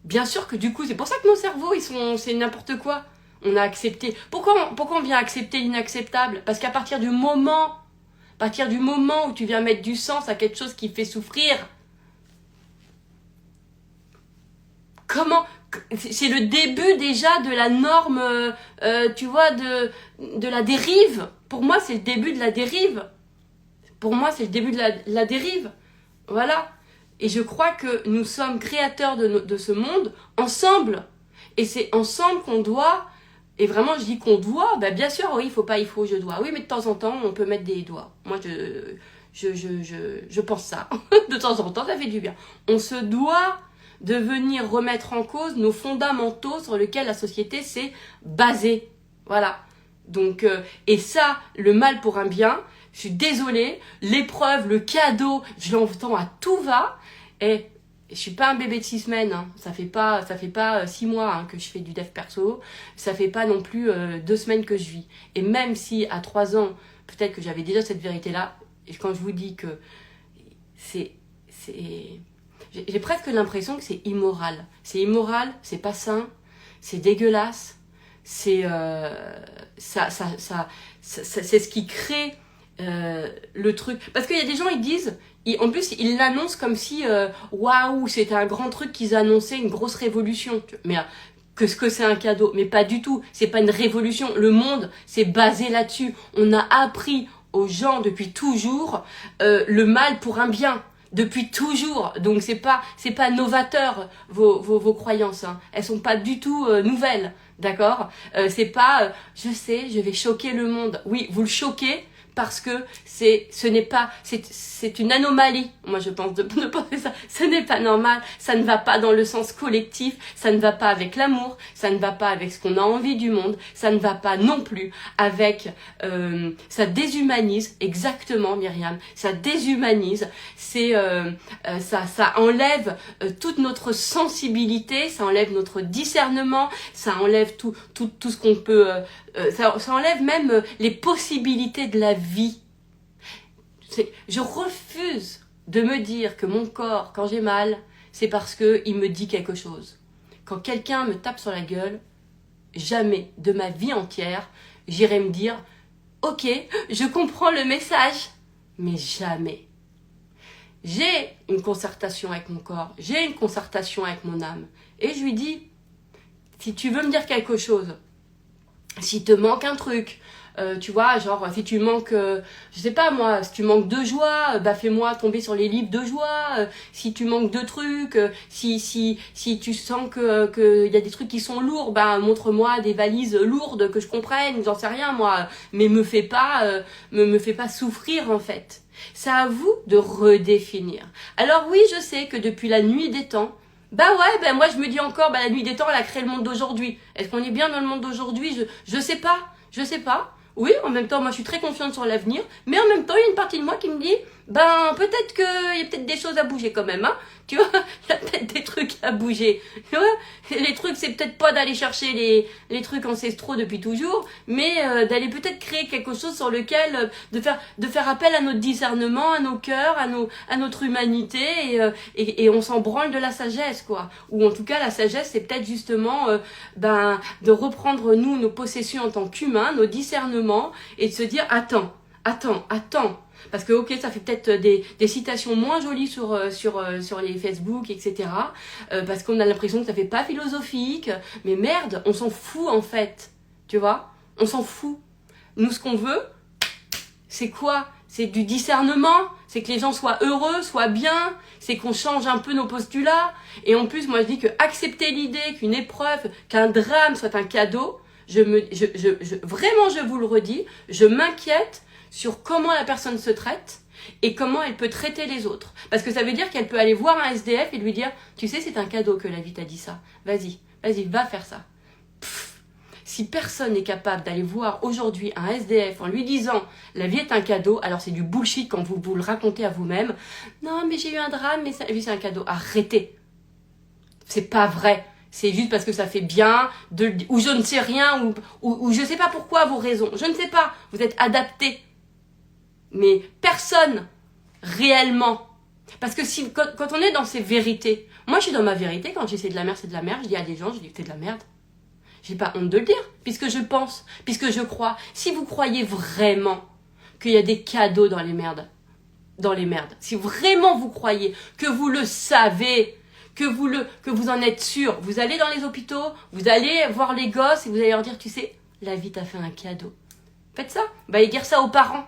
Bien sûr que du coup, c'est pour ça que nos cerveaux, c'est n'importe quoi. On a accepté. Pourquoi on vient accepter l'inacceptable? Parce qu'à partir du moment où tu viens mettre du sens à quelque chose qui fait souffrir, c'est le début déjà de la norme, tu vois, de la dérive. Pour moi, c'est le début de la dérive. La dérive. Voilà. Et je crois que nous sommes créateurs de ce monde ensemble. Et c'est ensemble qu'on doit, et vraiment je dis qu'on doit, bien sûr, oui, je dois. Oui, mais de temps en temps, on peut mettre des doigts. Moi, je pense ça. De temps en temps, ça fait du bien. On se doit de venir remettre en cause nos fondamentaux sur lesquels la société s'est basée. Voilà. Donc, et ça, le mal pour un bien, je suis désolée, l'épreuve, le cadeau, je l'entends à tout va. Et je suis pas un bébé de 6 semaines, hein. Ça fait pas 6 mois hein, que je fais du dev perso, ça fait pas non plus 2 semaines que je vis. Et même si à 3 ans, peut-être que j'avais déjà cette vérité-là, et quand je vous dis que j'ai presque l'impression que c'est immoral. C'est immoral, c'est pas sain, c'est dégueulasse, c'est c'est ce qui crée le truc. Parce qu'il y a des gens, ils disent, en plus, ils l'annoncent comme si, waouh, c'était un grand truc qu'ils annonçaient, une grosse révolution. Mais que c'est un cadeau. Mais pas du tout. C'est pas une révolution. Le monde, c'est basé là-dessus. On a appris aux gens depuis toujours le mal pour un bien. Depuis toujours. Donc c'est pas novateur vos croyances. Hein. Elles sont pas du tout nouvelles. D'accord c'est pas, je sais, je vais choquer le monde. Oui, vous le choquez. Parce que c'est une anomalie. Moi, je pense de penser ça. Ce n'est pas normal. Ça ne va pas dans le sens collectif. Ça ne va pas avec l'amour. Ça ne va pas avec ce qu'on a envie du monde. Ça ne va pas non plus avec... ça déshumanise. Exactement, Myriam. Ça déshumanise. Ça enlève toute notre sensibilité. Ça enlève notre discernement. Ça enlève tout ce qu'on peut... ça enlève même les possibilités de la vie. Je refuse de me dire que mon corps, quand j'ai mal, c'est parce qu'il me dit quelque chose. Quand quelqu'un me tape sur la gueule, jamais de ma vie entière, j'irai me dire « Ok, je comprends le message », mais jamais. J'ai une concertation avec mon corps, j'ai une concertation avec mon âme. Et je lui dis « Si tu veux me dire quelque chose, s'il te manque un truc, tu vois, genre si tu manques, je sais pas moi, si tu manques de joie, bah fais-moi tomber sur les livres de joie. Si tu manques de trucs, si tu sens que y a des trucs qui sont lourds, bah montre-moi des valises lourdes que je comprenne, j'en sais rien moi, mais me fais pas souffrir en fait. C'est à vous de redéfinir. Alors oui, je sais que depuis la nuit des temps, bah ouais, ben moi je me dis encore, bah la nuit des temps, elle a créé le monde d'aujourd'hui. Est-ce qu'on est bien dans le monde d'aujourd'hui? Je sais pas, je sais pas. Oui, en même temps, moi je suis très confiante sur l'avenir, mais en même temps, il y a une partie de moi qui me dit, ben peut-être qu'il y a peut-être des choses à bouger quand même, hein. Tu vois, il y a peut-être des trucs à bouger. Tu vois, les trucs, c'est peut-être pas d'aller chercher les trucs ancestraux depuis toujours, mais d'aller peut-être créer quelque chose sur lequel, de faire appel à notre discernement, à nos cœurs, à notre humanité, et on s'en branle de la sagesse, quoi. Ou en tout cas, la sagesse, c'est peut-être justement, de reprendre nous, nos possessions en tant qu'humains, nos discernements, et de se dire, attends. Parce que ok, ça fait peut-être des citations moins jolies sur les Facebook, etc. Parce qu'on a l'impression que ça fait pas philosophique. Mais merde, on s'en fout en fait. Tu vois? On s'en fout. Nous, ce qu'on veut, c'est quoi? C'est du discernement. C'est que les gens soient heureux, soient bien. C'est qu'on change un peu nos postulats. Et en plus, moi je dis que accepter l'idée qu'une épreuve, qu'un drame soit un cadeau, vraiment je vous le redis, je m'inquiète sur comment la personne se traite et comment elle peut traiter les autres. Parce que ça veut dire qu'elle peut aller voir un SDF et lui dire « Tu sais, c'est un cadeau que la vie t'a dit ça. Vas-y, va faire ça. » Si personne n'est capable d'aller voir aujourd'hui un SDF en lui disant « La vie est un cadeau », alors c'est du bullshit quand vous le racontez à vous-même. « Non, mais j'ai eu un drame, mais la vie c'est un cadeau. » Arrêtez. C'est pas vrai. C'est juste parce que ça fait bien, ou je ne sais rien, ou je ne sais pas pourquoi vos raisons. Je ne sais pas. Vous êtes adaptés. Mais personne, réellement. Parce que quand on est dans ces vérités, moi je suis dans ma vérité, quand je dis c'est de la merde, c'est de la merde, je dis à des gens, je dis c'est de la merde. J'ai pas honte de le dire, puisque je pense, puisque je crois. Si vous croyez vraiment qu'il y a des cadeaux dans les merdes, si vraiment vous croyez, que vous le savez, que vous en êtes sûr, vous allez dans les hôpitaux, vous allez voir les gosses et vous allez leur dire, tu sais, la vie t'a fait un cadeau. Faites ça, allez dire ça aux parents.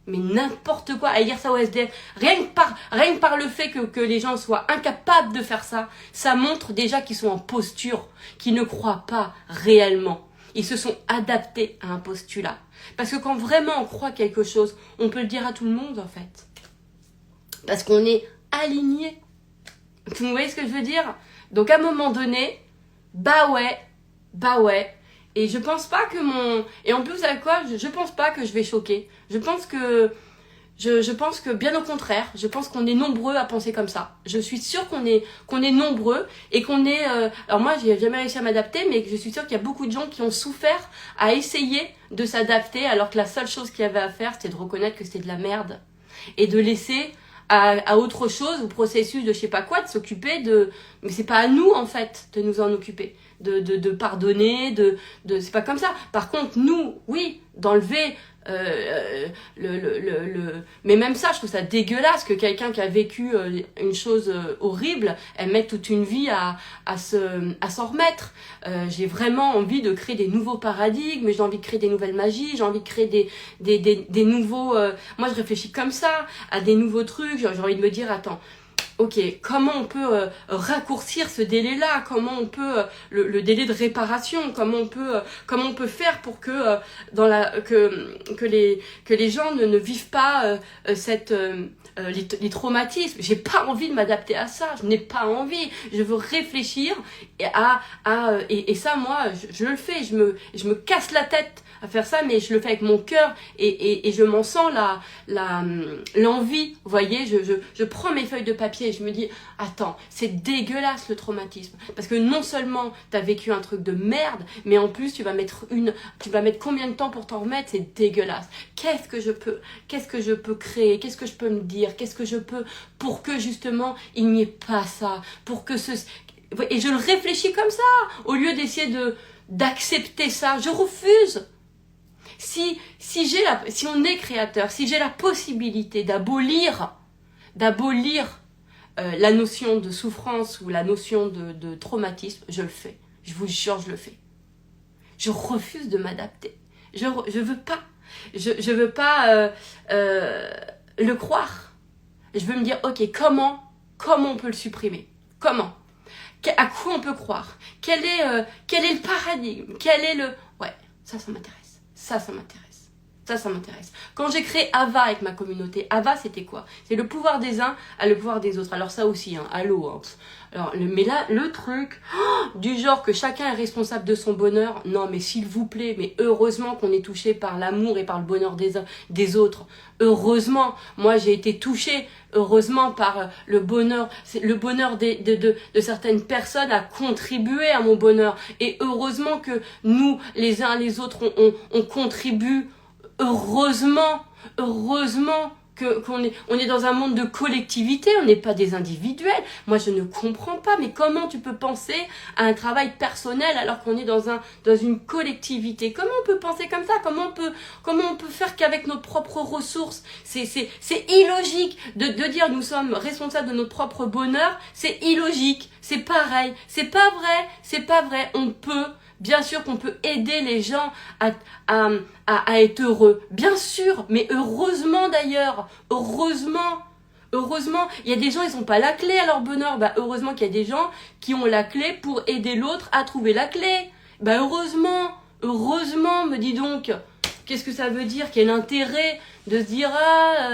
Mais n'importe quoi, à dire ça au SDF, rien que par le fait que les gens soient incapables de faire ça, ça montre déjà qu'ils sont en posture, qu'ils ne croient pas réellement. Ils se sont adaptés à un postulat. Parce que quand vraiment on croit quelque chose, on peut le dire à tout le monde en fait. Parce qu'on est aligné. Vous voyez ce que je veux dire? Donc à un moment donné, bah ouais. Et je pense pas que et en plus, vous savez quoi? Je pense pas que je vais choquer. Je pense que bien au contraire, je pense qu'on est nombreux à penser comme ça. Je suis sûre qu'on est nombreux et qu'on est... alors moi, j'ai jamais réussi à m'adapter, mais je suis sûre qu'il y a beaucoup de gens qui ont souffert à essayer de s'adapter, alors que la seule chose qu'il y avait à faire, c'était de reconnaître que c'était de la merde. Et de laisser à autre chose, au processus de je sais pas quoi, de s'occuper de... Mais c'est pas à nous, en fait, de nous en occuper. De pardonner, c'est pas comme ça. Par contre, nous, oui, d'enlever mais même ça, je trouve ça dégueulasse que quelqu'un qui a vécu une chose horrible, elle mette toute une vie à s'en remettre. J'ai vraiment envie de créer des nouveaux paradigmes, j'ai envie de créer des nouvelles magies, j'ai envie de créer des nouveaux... moi, je réfléchis comme ça, à des nouveaux trucs, j'ai envie de me dire, attends, ok, comment on peut raccourcir ce délai-là? Comment on peut le délai de réparation? Comment on peut faire pour que que les gens ne vivent pas les traumatismes? J'ai pas envie de m'adapter à ça. Je n'ai pas envie. Je veux réfléchir et ça, moi, je le fais. Je me casse la tête à faire ça, mais je le fais avec mon cœur et je m'en sens l'envie. Vous voyez, je prends mes feuilles de papier et je me dis, attends, c'est dégueulasse le traumatisme. Parce que non seulement t'as vécu un truc de merde, mais en plus tu vas mettre combien de temps pour t'en remettre? C'est dégueulasse. Qu'est-ce que je peux créer? Qu'est-ce que je peux me dire? Qu'est-ce que je peux pour que justement il n'y ait pas ça? Et je le réfléchis comme ça, au lieu d'essayer d'accepter ça. Je refuse. Si on est créateur, si j'ai la possibilité d'abolir la notion de souffrance ou la notion de traumatisme, je le fais. Je vous jure, je le fais. Je refuse de m'adapter. Je veux pas. Je veux pas le croire. Je veux me dire, ok, comment on peut le supprimer? Comment? À quoi on peut croire? Quel est le paradigme? Quel est le... Ouais, ça m'intéresse. Ça m'intéresse. Ça m'intéresse. Quand j'ai créé Ava avec ma communauté, Ava c'était quoi? C'est le pouvoir des uns à le pouvoir des autres. Alors ça aussi, hein, allô. Hein. Alors, mais là, le truc du genre que chacun est responsable de son bonheur, non mais s'il vous plaît, mais heureusement qu'on est touché par l'amour et par le bonheur des autres. Heureusement, moi j'ai été touchée, heureusement par le bonheur de certaines personnes a contribué à mon bonheur. Et heureusement que nous, les uns les autres, on contribue. Heureusement qu'on est dans un monde de collectivité, on n'est pas des individuels. Moi, je ne comprends pas, mais comment tu peux penser à un travail personnel alors qu'on est dans une collectivité? Comment on peut penser comme ça? Comment on peut faire qu'avec nos propres ressources? C'est illogique de dire nous sommes responsables de notre propre bonheur. C'est illogique. C'est pareil. C'est pas vrai. Bien sûr qu'on peut aider les gens à être heureux. Bien sûr, mais heureusement d'ailleurs. Heureusement, il y a des gens, ils n'ont pas la clé à leur bonheur. Bah, heureusement qu'il y a des gens qui ont la clé pour aider l'autre à trouver la clé. Bah, heureusement, me dis donc. Qu'est-ce que ça veut dire? Quel intérêt de se dire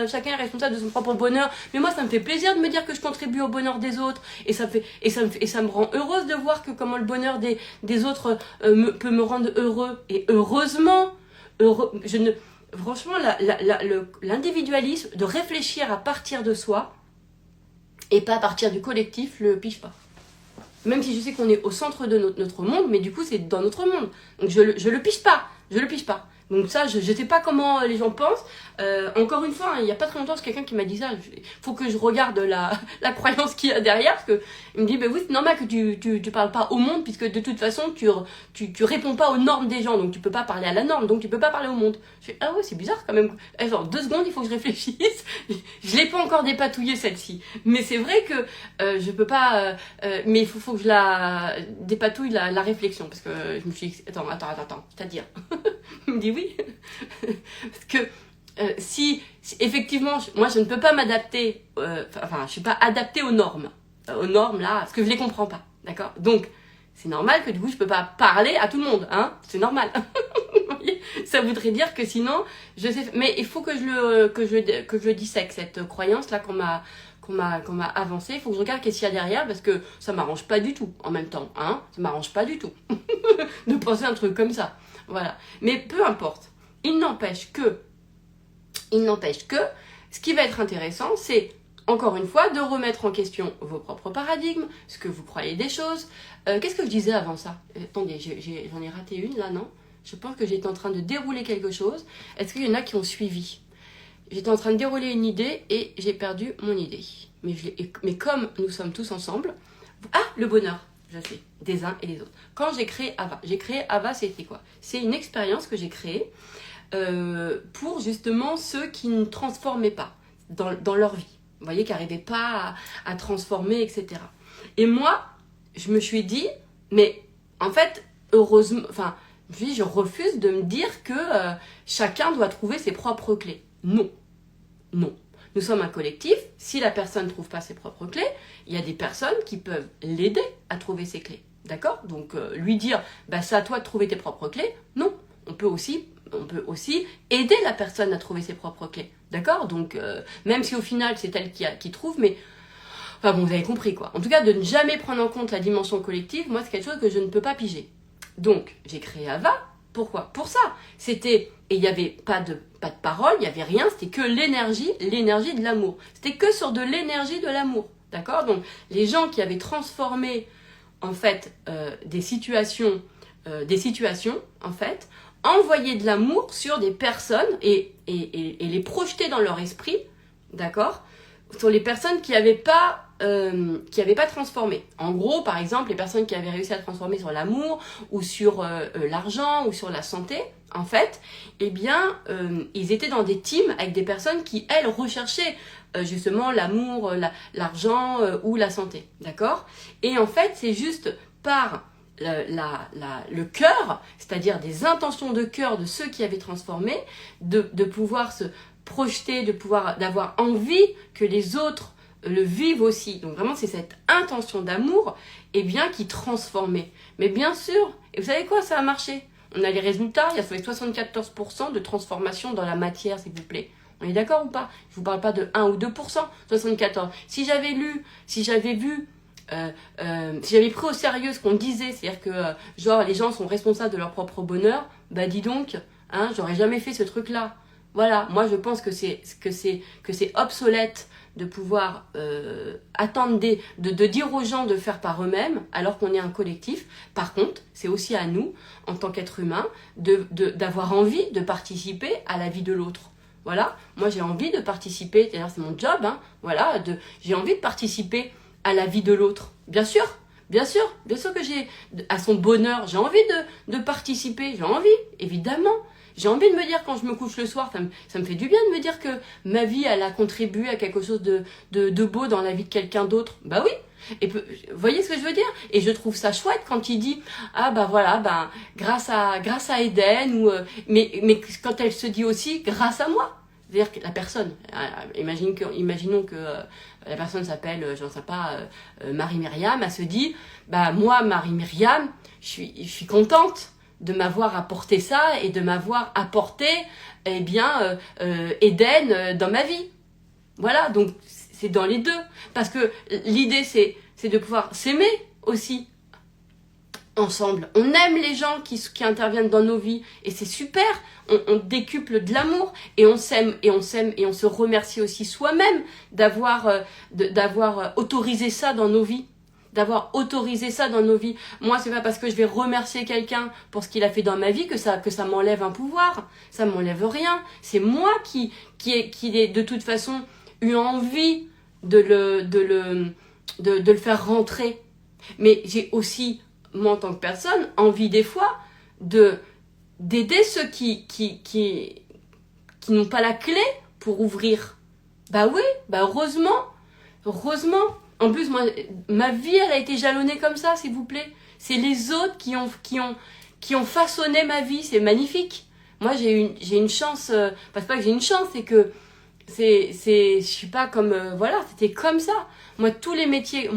chacun est responsable de son propre bonheur? Mais moi, ça me fait plaisir de me dire que je contribue au bonheur des autres, et ça me rend heureuse de voir que comment le bonheur des autres peut me rendre heureux. Et heureusement, franchement, l'individualisme de réfléchir à partir de soi et pas à partir du collectif, le pige pas. Même si je sais qu'on est au centre de notre monde, mais du coup c'est dans notre monde. Donc je le pige pas. Donc ça, je sais pas comment les gens pensent. Encore une fois, hein, il n'y a pas très longtemps, c'est quelqu'un qui m'a dit ça. Faut que je regarde la croyance qu'il y a derrière. Parce que il me dit, oui, c'est normal que tu parles pas au monde, puisque de toute façon, tu réponds pas aux normes des gens. Donc tu peux pas parler à la norme, donc tu peux pas parler au monde. Je fais, ah ouais, c'est bizarre quand même. Attends, 2 secondes, il faut que je réfléchisse. Je l'ai pas encore dépatouillée celle-ci. Mais c'est vrai que je peux pas... mais il faut que je la dépatouille la réflexion. Parce que je me suis dit, attends, c'est-à-dire... Il me dit oui. Parce que si effectivement, moi je ne peux pas m'adapter, je suis pas adaptée aux normes. Là, parce que je les comprends pas. D'accord? Donc, c'est normal que du coup je peux pas parler à tout le monde. Hein? C'est normal. Ça voudrait dire que sinon, je sais. Mais il faut que je dissèque cette croyance-là qu'on m'a avancé. Il faut que je regarde qu'est-ce qu'il y a derrière, parce que ça m'arrange pas du tout en même temps. Hein? Ça m'arrange pas du tout de penser un truc comme ça. Voilà. Mais peu importe. Il n'empêche que, ce qui va être intéressant, c'est, encore une fois, de remettre en question vos propres paradigmes, ce que vous croyez des choses. Qu'est-ce que je disais avant ça? Attendez, j'en ai raté une, là, non? Je pense que j'étais en train de dérouler quelque chose. Est-ce qu'il y en a qui ont suivi? J'étais en train de dérouler une idée et j'ai perdu mon idée. Mais comme nous sommes tous ensemble... Ah, le bonheur! Je sais, des uns et des autres. Quand j'ai créé Ava, c'était quoi? C'est une expérience que j'ai créée pour justement ceux qui ne transformaient pas dans leur vie. Vous voyez, qui n'arrivaient pas à transformer, etc. Et moi, je me suis dit, mais en fait, heureusement, je refuse de me dire que chacun doit trouver ses propres clés. Non. Nous sommes un collectif. Si la personne ne trouve pas ses propres clés, il y a des personnes qui peuvent l'aider à trouver ses clés. D'accord? Donc, lui dire, c'est à toi de trouver tes propres clés. Non. On peut aussi aider la personne à trouver ses propres clés. D'accord? Donc, même si au final, c'est elle qui trouve, mais... vous avez compris, quoi. En tout cas, de ne jamais prendre en compte la dimension collective, moi, c'est quelque chose que je ne peux pas piger. Donc, j'ai créé Ava. Pourquoi? Pour ça. Et il n'y avait pas de parole, il n'y avait rien, c'était que l'énergie de l'amour. C'était que sur de l'énergie de l'amour. D'accord? Donc, les gens qui avaient transformé, en fait, des situations, en fait, envoyaient de l'amour sur des personnes et les projetaient dans leur esprit, d'accord? Sur les personnes qui n'avaient pas transformé. En gros, par exemple, les personnes qui avaient réussi à transformer sur l'amour ou sur l'argent ou sur la santé, en fait, ils étaient dans des teams avec des personnes qui, elles, recherchaient justement l'amour, l'argent ou la santé, d'accord? Et en fait, c'est juste par le cœur, c'est-à-dire des intentions de cœur de ceux qui avaient transformé, de pouvoir se projeter, d'avoir envie que les autres le vivent aussi. Donc vraiment, c'est cette intention d'amour qui transformait. Mais bien sûr, et vous savez quoi, ça a marché. On a les résultats, il y a 74% de transformation dans la matière, s'il vous plaît. On est d'accord ou pas? Je ne vous parle pas de 1 ou 2%, 74%. Si j'avais pris au sérieux ce qu'on disait, c'est-à-dire que les gens sont responsables de leur propre bonheur, bah dis donc, j'aurais jamais fait ce truc-là. Voilà, moi je pense que c'est obsolète de pouvoir attendre de dire aux gens de faire par eux-mêmes alors qu'on est un collectif. Par contre, c'est aussi à nous, en tant qu'être humain, d'avoir envie de participer à la vie de l'autre. Voilà, moi j'ai envie de participer, c'est-à-dire c'est mon job, j'ai envie de participer à la vie de l'autre. Bien sûr que j'ai, à son bonheur, j'ai envie de participer, j'ai envie, évidemment. J'ai envie de me dire quand je me couche le soir, ça me fait du bien de me dire que ma vie, elle a contribué à quelque chose de beau dans la vie de quelqu'un d'autre. Bah oui. Et vous voyez ce que je veux dire? Et je trouve ça chouette quand il dit grâce à Eden mais quand elle se dit aussi grâce à moi. C'est-à-dire que la personne, imaginons que la personne s'appelle, j'en sais pas, Marie-Myriam, elle se dit, moi, Marie-Myriam, je suis contente de m'avoir apporté ça et de m'avoir apporté, Eden dans ma vie. Voilà, donc c'est dans les deux. Parce que l'idée, c'est de pouvoir s'aimer aussi ensemble. On aime les gens qui interviennent dans nos vies et c'est super. On décuple de l'amour et on s'aime et on se remercie aussi soi-même d'avoir autorisé ça dans nos vies. Moi, c'est pas parce que je vais remercier quelqu'un pour ce qu'il a fait dans ma vie que ça m'enlève un pouvoir. Ça m'enlève rien. C'est moi qui ai de toute façon eu envie de le faire rentrer. Mais j'ai aussi, moi en tant que personne, envie des fois d'aider ceux qui n'ont pas la clé pour ouvrir. Bah oui, heureusement. En plus, moi, ma vie, elle a été jalonnée comme ça, s'il vous plaît. C'est les autres qui ont façonné ma vie. C'est magnifique. Moi, j'ai une chance. C'est pas que j'ai une chance, c'est que je suis pas comme c'était comme ça. Moi, tous les métiers.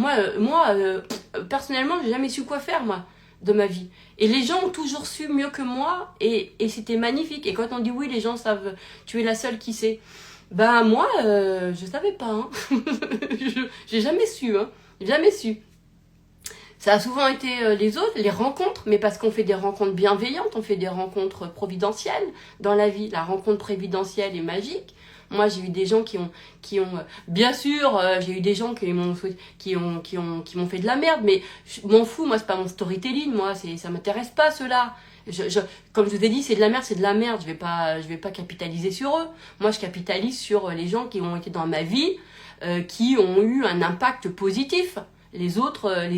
Personnellement, j'ai jamais su quoi faire moi de ma vie. Et les gens ont toujours su mieux que moi, et c'était magnifique. Et quand on dit oui, les gens savent. Tu es la seule qui sait. Moi, je savais pas. J'ai jamais su. Jamais su. Ça a souvent été les autres, les rencontres, mais parce qu'on fait des rencontres bienveillantes, on fait des rencontres providentielles dans la vie. La rencontre providentielle est magique. Moi, j'ai eu des gens qui ont bien sûr, j'ai eu des gens qui m'ont fait de la merde, mais je m'en fous. Moi, c'est pas mon storytelling. Moi, ça m'intéresse pas cela. Comme je vous ai dit, c'est de la merde. Je vais pas capitaliser sur eux. Moi, je capitalise sur les gens qui ont été dans ma vie, qui ont eu un impact positif. Les autres,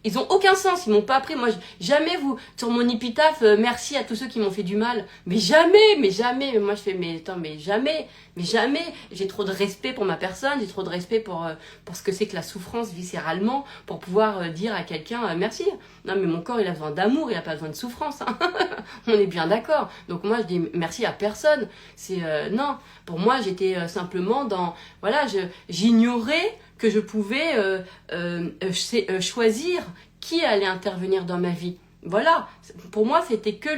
ils ont aucun sens. Ils m'ont pas appris. Moi, jamais sur mon épitaphe, merci à tous ceux qui m'ont fait du mal. Mais jamais. Moi, je fais, mais jamais. J'ai trop de respect pour ma personne. J'ai trop de respect pour ce que c'est que la souffrance viscéralement, pour pouvoir dire à quelqu'un merci. Non, mais mon corps, il a besoin d'amour. Il a pas besoin de souffrance. On est bien d'accord. Donc moi, je dis merci à personne. Non. Pour moi, j'étais simplement j'ignorais que je pouvais choisir qui allait intervenir dans ma vie. Voilà, pour moi, c'était que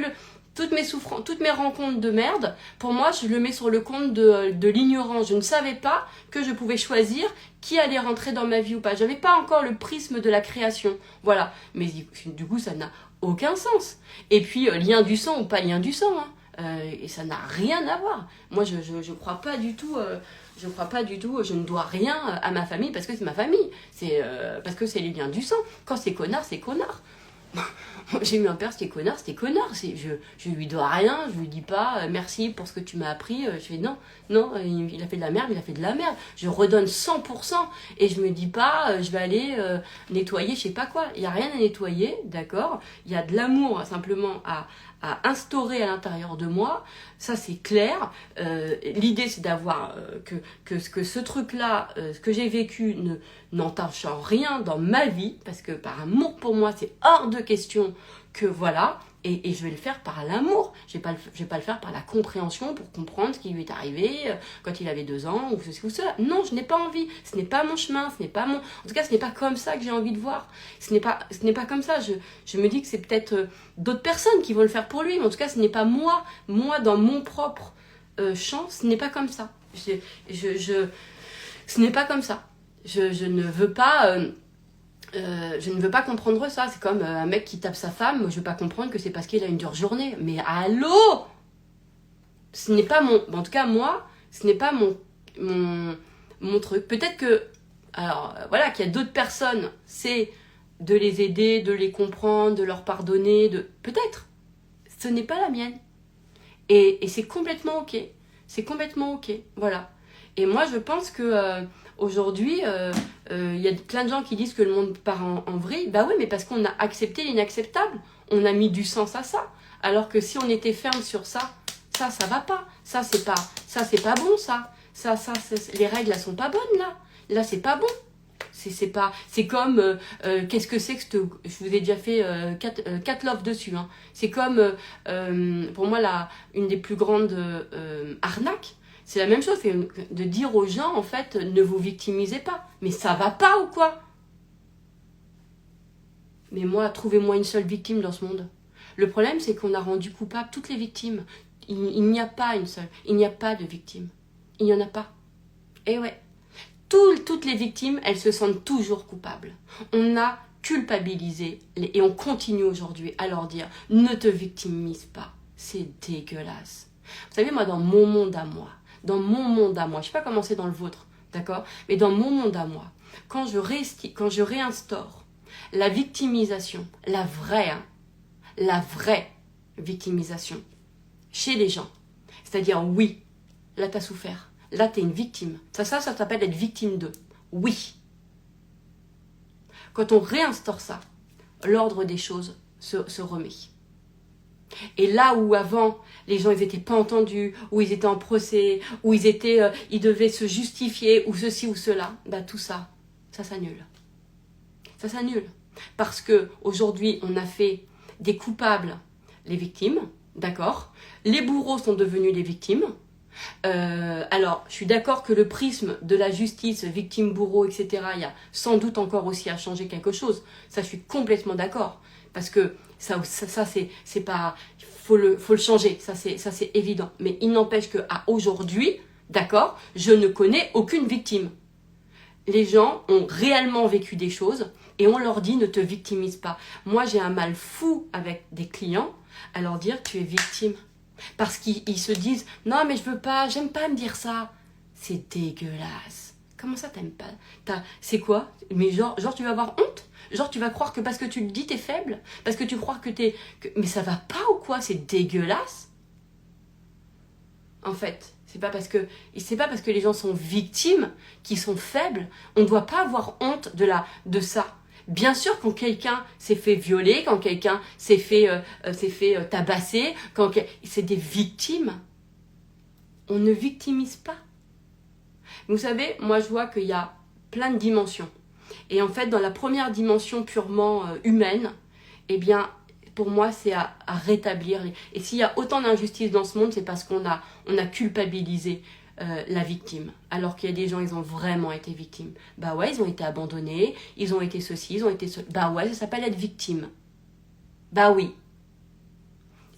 toutes mes souffrances, toutes mes rencontres de merde, pour moi, je le mets sur le compte de l'ignorance. Je ne savais pas que je pouvais choisir qui allait rentrer dans ma vie ou pas. J'avais pas encore le prisme de la création. Voilà, mais du coup, ça n'a aucun sens. Et puis, lien du sang ou pas lien du sang, et ça n'a rien à voir. Moi, je crois pas du tout... je ne dois rien à ma famille parce que c'est ma famille. Parce que c'est les liens du sang. Quand c'est connard, c'est connard. J'ai eu un père, c'était connard. Je lui dois rien, je lui dis pas merci pour ce que tu m'as appris. Je fais non, il a fait de la merde. Je redonne 100% et je me dis pas je vais aller nettoyer, je sais pas quoi. Il n'y a rien à nettoyer, d'accord. Il y a de l'amour simplement à instaurer à l'intérieur de moi, ça c'est clair. L'idée c'est d'avoir que ce truc-là, ce que j'ai vécu, n'entache en rien dans ma vie, parce que par amour pour moi, c'est hors de question que voilà. Et je vais le faire par l'amour. Je vais pas le faire par la compréhension pour comprendre ce qui lui est arrivé quand il avait 2 ans ou ceci ou cela. Non, je n'ai pas envie. Ce n'est pas mon chemin. Ce n'est pas mon. En tout cas, ce n'est pas comme ça que j'ai envie de voir. Ce n'est pas comme ça. Je me dis que c'est peut-être d'autres personnes qui vont le faire pour lui. Mais en tout cas, ce n'est pas moi. Moi, dans mon propre champ, ce n'est pas comme ça. Ce n'est pas comme ça. Je ne veux pas. Je ne veux pas comprendre ça. C'est comme un mec qui tape sa femme. Je ne veux pas comprendre que c'est parce qu'il a une dure journée. Mais allô, ce n'est pas mon... En tout cas, moi, ce n'est pas mon truc. Peut-être que... Alors, voilà, qu'il y a d'autres personnes. C'est de les aider, de les comprendre, de leur pardonner. Peut-être. Ce n'est pas la mienne. Et c'est complètement OK. C'est complètement OK. Voilà. Et moi, je pense que... Aujourd'hui, y a plein de gens qui disent que le monde part en vrille. Bah oui, mais parce qu'on a accepté l'inacceptable. On a mis du sens à ça. Alors que si on était ferme sur ça va pas. Ça, c'est pas bon, ça. Les règles, elles sont pas bonnes, là. Là, c'est pas bon. C'est comme, qu'est-ce que c'est que je vous ai déjà fait 4 love dessus. Hein. C'est comme, pour moi, une des plus grandes arnaques. C'est la même chose, c'est de dire aux gens, en fait, ne vous victimisez pas. Mais ça va pas ou quoi? Mais moi, trouvez-moi une seule victime dans ce monde. Le problème, c'est qu'on a rendu coupables toutes les victimes. Il n'y a pas une seule. Il n'y a pas de victime. Il n'y en a pas. Et ouais. Toutes les victimes, elles se sentent toujours coupables. On a culpabilisé et on continue aujourd'hui à leur dire, ne te victimise pas. C'est dégueulasse. Vous savez, moi, dans mon monde à moi, je ne sais pas comment c'est dans le vôtre, d'accord? Mais dans mon monde à moi, quand je réinstaure la victimisation, la vraie victimisation chez les gens, c'est-à-dire oui, là tu as souffert, là tu es une victime, ça s'appelle être victime d'eux, oui. Quand on réinstaure ça, l'ordre des choses se remet. Et là où avant, les gens ils n'étaient pas entendus, où ils étaient en procès, où ils devaient se justifier, ou ceci ou cela, bah tout ça s'annule. Ça s'annule. Parce que aujourd'hui, on a fait des coupables les victimes, d'accord? Les bourreaux sont devenus les victimes. Alors, je suis d'accord que le prisme de la justice, victime, bourreau, etc., il y a sans doute encore aussi à changer quelque chose. Ça, je suis complètement d'accord. Parce que ça c'est pas... Faut le changer, ça c'est évident. Mais il n'empêche qu'à aujourd'hui, d'accord, je ne connais aucune victime. Les gens ont réellement vécu des choses et on leur dit ne te victimise pas. Moi, j'ai un mal fou avec des clients à leur dire tu es victime. Parce qu'ils se disent non mais je veux pas, j'aime pas me dire ça. C'est dégueulasse. Comment ça t'aimes pas? C'est quoi? Mais genre tu vas avoir honte? Genre tu vas croire que parce que tu le dis t'es faible? Parce que tu crois que mais ça va pas ou quoi? C'est dégueulasse. En fait, c'est pas parce que les gens sont victimes qu'ils sont faibles. On ne doit pas avoir honte de ça. Bien sûr, quand quelqu'un s'est fait violer, quand quelqu'un s'est fait tabasser, c'est des victimes. On ne victimise pas. Vous savez, moi je vois qu'il y a plein de dimensions. Et en fait, dans la première dimension purement humaine, eh bien, pour moi, c'est à rétablir. Et s'il y a autant d'injustice dans ce monde, c'est parce qu'on a culpabilisé la victime. Alors qu'il y a des gens, ils ont vraiment été victimes. Bah ouais, ils ont été abandonnés, ils ont été ceci, ils ont été cela. Bah ouais, ça s'appelle être victime. Bah oui.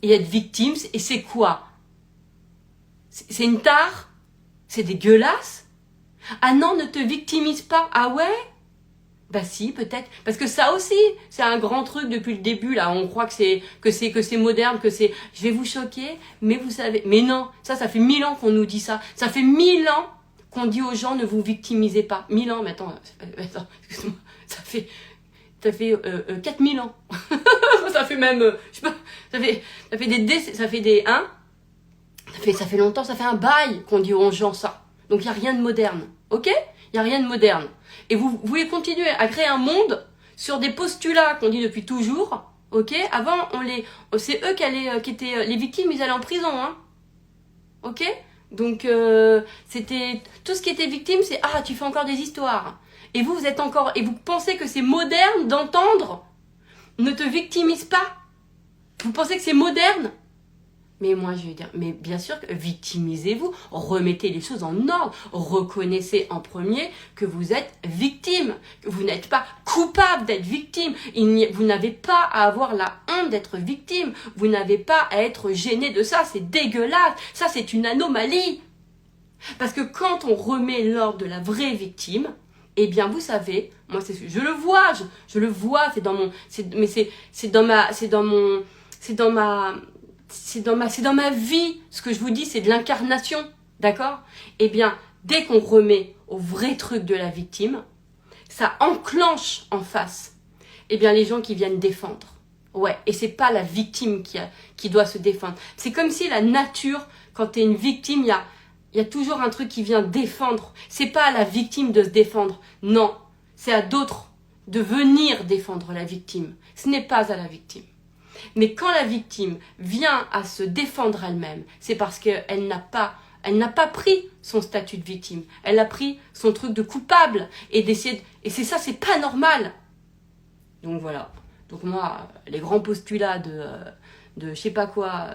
Et être victime, et c'est quoi? C'est une tare? C'est dégueulasse? Ah non, ne te victimise pas. Ah ouais? Bah si, peut-être. Parce que ça aussi, c'est un grand truc depuis le début, là. On croit que c'est moderne, que c'est... Je vais vous choquer, mais vous savez... Mais non, ça fait 1000 ans qu'on nous dit ça. Ça fait 1000 ans qu'on dit aux gens, ne vous victimisez pas. 1000 ans, mais attends, excuse-moi. Ça fait 4000 ans. Ça fait même... je sais pas, ça fait des... Hein? Ça fait longtemps, ça fait un bail qu'on dit aux gens ça. Donc il n'y a rien de moderne, ok? Il n'y a rien de moderne. Et vous voulez continuer à créer un monde sur des postulats qu'on dit depuis toujours, Ok, avant, c'est eux qui étaient les victimes, ils allaient en prison, hein. Ok. Donc, c'était tout ce qui était victime, c'est ah, tu fais encore des histoires. Et vous êtes encore, et vous pensez que c'est moderne d'entendre ne te victimise pas. Vous pensez que c'est moderne? Mais moi, je vais dire, mais bien sûr, victimisez-vous, remettez les choses en ordre, reconnaissez en premier que vous êtes victime, que vous n'êtes pas coupable d'être victime, vous n'avez pas à avoir la honte d'être victime, vous n'avez pas à être gêné de ça, c'est dégueulasse, ça c'est une anomalie. Parce que quand on remet l'ordre de la vraie victime, eh bien vous savez, moi je le vois, je le vois, c'est dans ma vie, ce que je vous dis, c'est de l'incarnation, d'accord? Eh bien, dès qu'on remet au vrai truc de la victime, ça enclenche en face, eh bien, les gens qui viennent défendre. Ouais, et c'est pas la victime qui doit se défendre. C'est comme si la nature, quand t'es une victime, il y a toujours un truc qui vient défendre. C'est pas à la victime de se défendre, non. C'est à d'autres de venir défendre la victime. Ce n'est pas à la victime. Mais quand la victime vient à se défendre elle-même, c'est parce qu'elle n'a pas pris son statut de victime. Elle a pris son truc de coupable et et c'est ça, c'est pas normal. Donc voilà. Donc moi, les grands postulats de je sais pas quoi,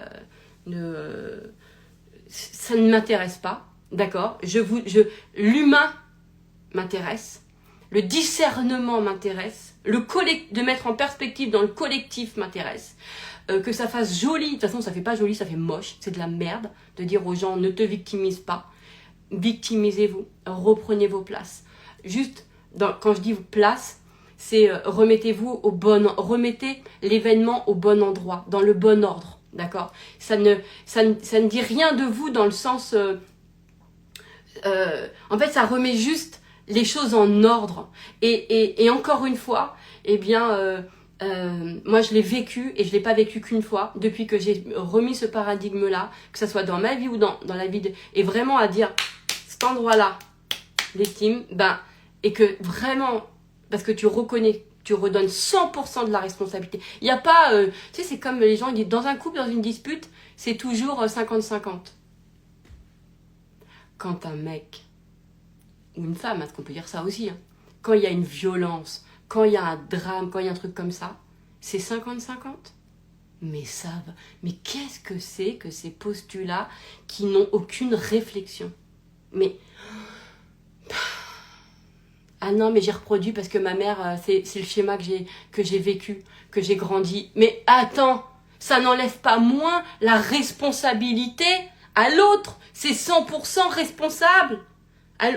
ça ne m'intéresse pas, d'accord? L'humain m'intéresse, le discernement m'intéresse. De mettre en perspective dans le collectif m'intéresse. Que ça fasse joli, de toute façon ça fait pas joli, ça fait moche, c'est de la merde de dire aux gens ne te victimise pas, victimisez-vous, reprenez vos places. Juste, quand je dis place, c'est remettez l'événement au bon endroit, dans le bon ordre, d'accord? Ça ne dit rien de vous dans le sens, en fait ça remet juste les choses en ordre. Et encore une fois, eh bien, moi je l'ai vécu et je l'ai pas vécu qu'une fois depuis que j'ai remis ce paradigme-là, que ça soit dans ma vie ou dans la vie et vraiment à dire cet endroit-là, victime, et que vraiment, parce que tu reconnais, tu redonnes 100% de la responsabilité. Il n'y a pas, tu sais, c'est comme les gens ils disent, dans un couple, dans une dispute, c'est toujours 50-50. Quand un mec ou une femme, est-ce qu'on peut dire ça aussi, hein, quand il y a une violence, quand il y a un drame, quand il y a un truc comme ça, c'est 50-50. Mais ça va. Mais qu'est-ce que c'est que ces postulats qui n'ont aucune réflexion? Mais ah non, mais j'ai reproduit parce que ma mère, c'est le schéma que j'ai vécu, que j'ai grandi. Mais attends, ça n'enlève pas moins la responsabilité à l'autre. C'est 100% responsable.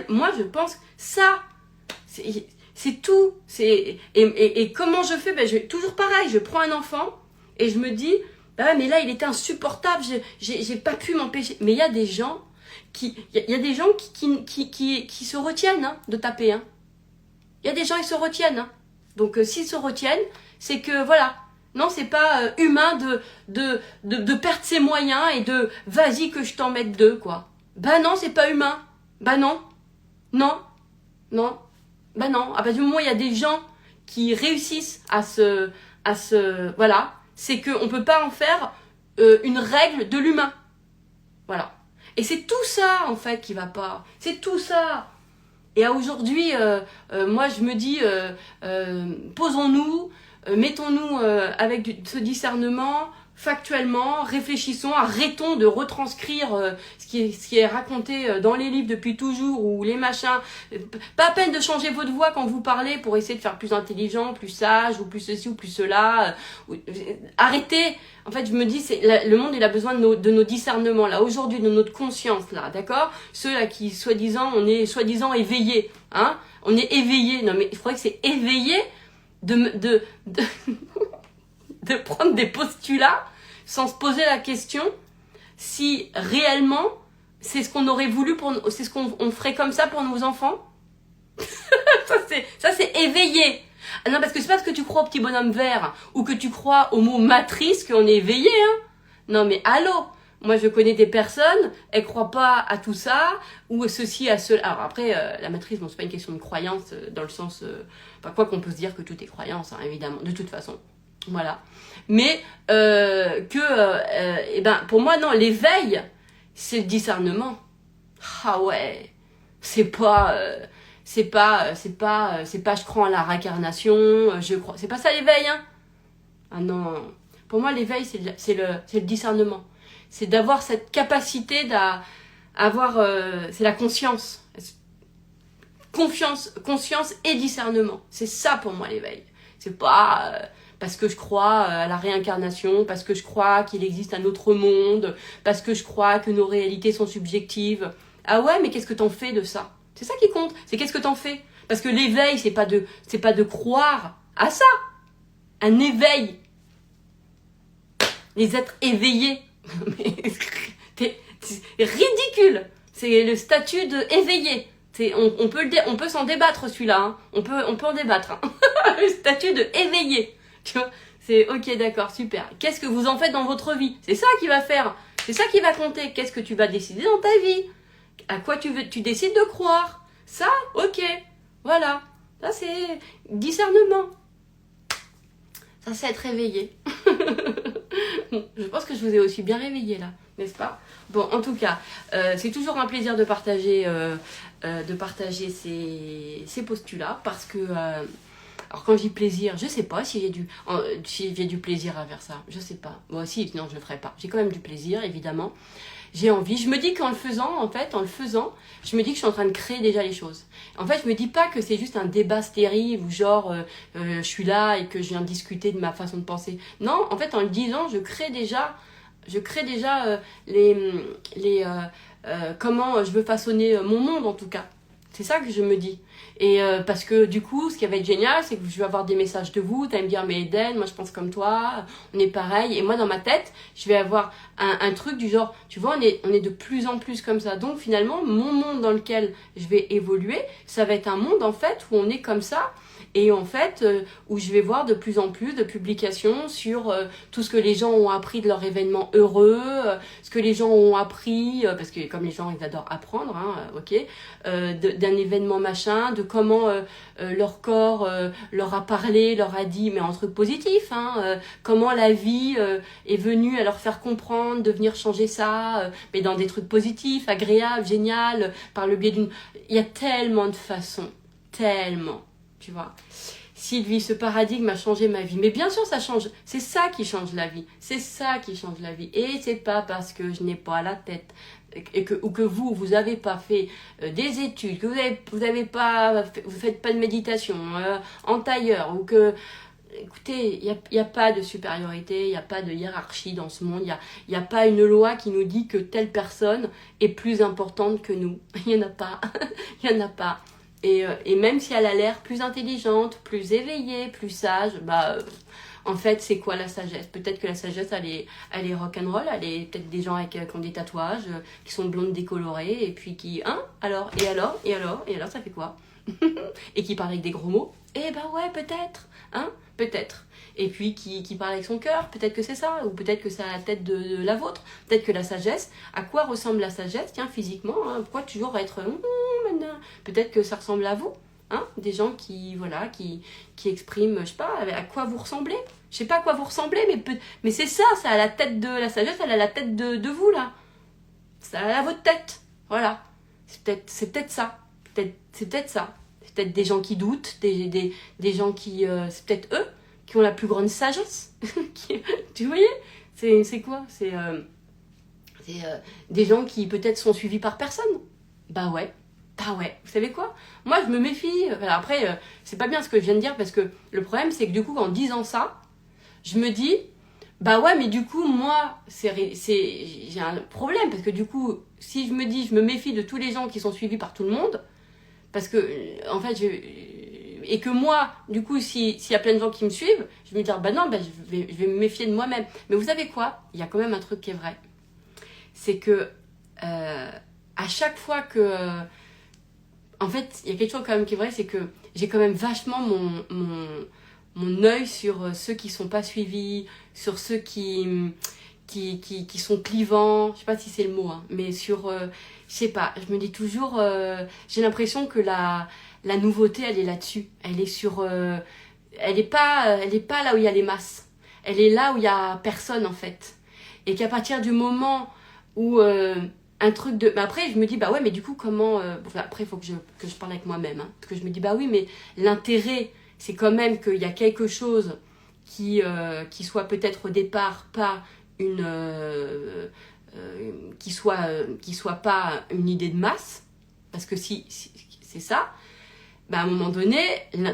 Moi, je pense ça, c'est tout. Et comment je fais? Toujours pareil, je prends un enfant et je me dis, mais là, il était insupportable, j'ai pas pu m'empêcher. Mais il y a des gens qui se retiennent, hein, de taper. Hein. Il y a des gens qui se retiennent. Hein. Donc, s'ils se retiennent, c'est que, voilà. Non, c'est pas humain de perdre ses moyens et de vas-y que je t'en mette deux, quoi. Non, c'est pas humain. Non. Non. À partir du moment où il y a des gens qui réussissent à voilà, c'est qu'on peut pas en faire une règle de l'humain. Voilà. Et c'est tout ça, en fait, qui va pas. C'est tout ça. Et à aujourd'hui, moi, je me dis, posons-nous, mettons-nous avec ce discernement, factuellement, réfléchissons, arrêtons de retranscrire ce qui est raconté dans les livres depuis toujours, ou les machins. Pas à peine de changer votre voix quand vous parlez pour essayer de faire plus intelligent, plus sage, ou plus ceci, ou plus cela. Arrêtez. En fait, je me dis, le monde, il a besoin de nos discernements, là, aujourd'hui, de notre conscience, là, d'accord? Ceux-là qui, on est soi-disant éveillés, hein? On est éveillés. Non, mais il faudrait que c'est éveillé de prendre des postulats sans se poser la question si réellement c'est ce qu'on aurait voulu c'est ce qu'on ferait comme ça pour nos enfants. ça c'est éveillé. Ah non, parce que c'est pas parce que tu crois au petit bonhomme vert ou que tu crois au mot matrice qu'on est éveillé, hein. Non mais allô, moi je connais des personnes, elles croient pas à tout ça ou ceci à cela. Alors après la matrice, bon, c'est pas une question de croyance dans le sens quoi qu'on peut se dire que tout est croyance, hein, évidemment, de toute façon. Voilà. Mais pour moi, non, l'éveil, c'est le discernement. Ah ouais, c'est pas je crois en la réincarnation, je crois. C'est pas ça l'éveil, hein. Ah non. Pour moi, l'éveil, c'est le discernement. C'est d'avoir cette capacité c'est la conscience. Conscience et discernement. C'est ça pour moi l'éveil. C'est pas parce que je crois à la réincarnation, parce que je crois qu'il existe un autre monde, parce que je crois que nos réalités sont subjectives. Ah ouais, mais qu'est-ce que t'en fais de ça? C'est ça qui compte. C'est qu'est-ce que t'en fais? Parce que l'éveil, c'est pas de croire à ça. Un éveil. Les êtres éveillés. C'est ridicule. C'est le statut de éveillé. On peut s'en débattre celui-là. Hein. On peut en débattre. Hein. Le statut de éveillé. Tu vois, c'est ok, d'accord, super. Qu'est-ce que vous en faites dans votre vie? C'est ça qui va faire. C'est ça qui va compter. Qu'est-ce que tu vas décider dans ta vie? À quoi tu décides de croire? Ça, ok. Voilà. Ça, c'est discernement. Ça, c'est être réveillé. Je pense que je vous ai aussi bien réveillé là, n'est-ce pas? Bon, en tout cas, c'est toujours un plaisir de partager ces postulats parce que, alors quand je dis plaisir, je sais pas si j'ai du plaisir à faire ça, je sais pas. Bon, si, non, je le ferai pas. J'ai quand même du plaisir, évidemment. J'ai envie. Je me dis qu'en le faisant, je me dis que je suis en train de créer déjà les choses. En fait, je me dis pas que c'est juste un débat stérile ou genre je suis là et que je viens discuter de ma façon de penser. Non, en fait, en le disant, je crée déjà comment je veux façonner mon monde en tout cas. C'est ça que je me dis. Et parce que du coup, ce qui va être génial, c'est que je vais avoir des messages de vous. Tu vas me dire, mais Eden, moi je pense comme toi, on est pareil. Et moi dans ma tête, je vais avoir un truc du genre, tu vois, on est de plus en plus comme ça. Donc finalement, mon monde dans lequel je vais évoluer, ça va être un monde en fait où on est comme ça. Et en fait, où je vais voir de plus en plus de publications sur tout ce que les gens ont appris de leur événement heureux, ce que les gens ont appris, parce que comme les gens ils adorent apprendre, hein, ok, d'un événement machin, de comment leur corps leur a parlé, leur a dit, mais en truc positif, hein, comment la vie est venue à leur faire comprendre, de venir changer ça, mais dans des trucs positifs, agréables, génial, par le biais d'une... Il y a tellement de façons, tellement. Tu vois, Sylvie, ce paradigme a changé ma vie. Mais bien sûr, ça change. C'est ça qui change la vie. C'est ça qui change la vie. Et c'est pas parce que je n'ai pas la tête ou que vous avez pas fait des études, que vous faites pas de méditation en tailleur ou que... Écoutez, il n'y a pas de supériorité, il n'y a pas de hiérarchie dans ce monde, il n'y a pas une loi qui nous dit que telle personne est plus importante que nous. Il n'y en a pas. Il n'y en a pas. Et même si elle a l'air plus intelligente, plus éveillée, plus sage, en fait, c'est quoi la sagesse? Peut-être que la sagesse, elle est rock'n'roll, elle est peut-être des gens qui ont des tatouages, qui sont blondes décolorées, et puis qui, alors, ça fait quoi? Et qui parlent avec des gros mots? Eh ben ouais, peut-être, peut-être. Et puis qui parle avec son cœur, peut-être que c'est ça, ou peut-être que c'est à la tête de la vôtre, peut-être que la sagesse, à quoi ressemble la sagesse, tiens, physiquement, pourquoi toujours être, peut-être que ça ressemble à vous, des gens qui expriment, je sais pas, à quoi vous ressemblez, je sais pas à quoi vous ressemblez, mais c'est ça, à la tête de la sagesse, elle a la tête de vous, là, ça a votre tête, voilà, c'est peut-être ça, c'est peut-être ça, c'est peut-être des gens qui doutent, des gens qui, c'est peut-être eux, qui ont la plus grande sagesse. Tu voyez, c'est quoi? C'est des gens qui peut-être sont suivis par personne. Bah ouais. Vous savez quoi? Moi, je me méfie. Alors après, c'est pas bien ce que je viens de dire parce que le problème, c'est que du coup, en disant ça, je me dis, bah ouais, mais du coup, moi, j'ai un problème parce que du coup, si je me méfie de tous les gens qui sont suivis par tout le monde, parce que, en fait, et que moi, du coup, s'il y a plein de gens qui me suivent, je vais me dire, je vais me méfier de moi-même. Mais vous savez quoi? Il y a quand même un truc qui est vrai. C'est que, à chaque fois que... en fait, il y a quelque chose quand même qui est vrai, c'est que j'ai quand même vachement mon œil sur ceux qui sont pas suivis, sur ceux qui sont clivants, je sais pas si c'est le mot, mais sur... je sais pas, je me dis toujours... j'ai l'impression que la nouveauté, elle est là-dessus. Elle est sur... elle est pas là où il y a les masses. elle est là où il n'y a personne en fait. Et qu'à partir du moment où un truc de... Bah après, je me dis, bah ouais, mais du coup, comment... Enfin, après, il faut que je parle avec moi-même. Hein, parce que je me dis, bah oui, mais l'intérêt, c'est quand même qu'il y a quelque chose qui soit peut-être au départ pas une... qui soit pas une idée de masse. Parce que si c'est ça, bah à un moment donné,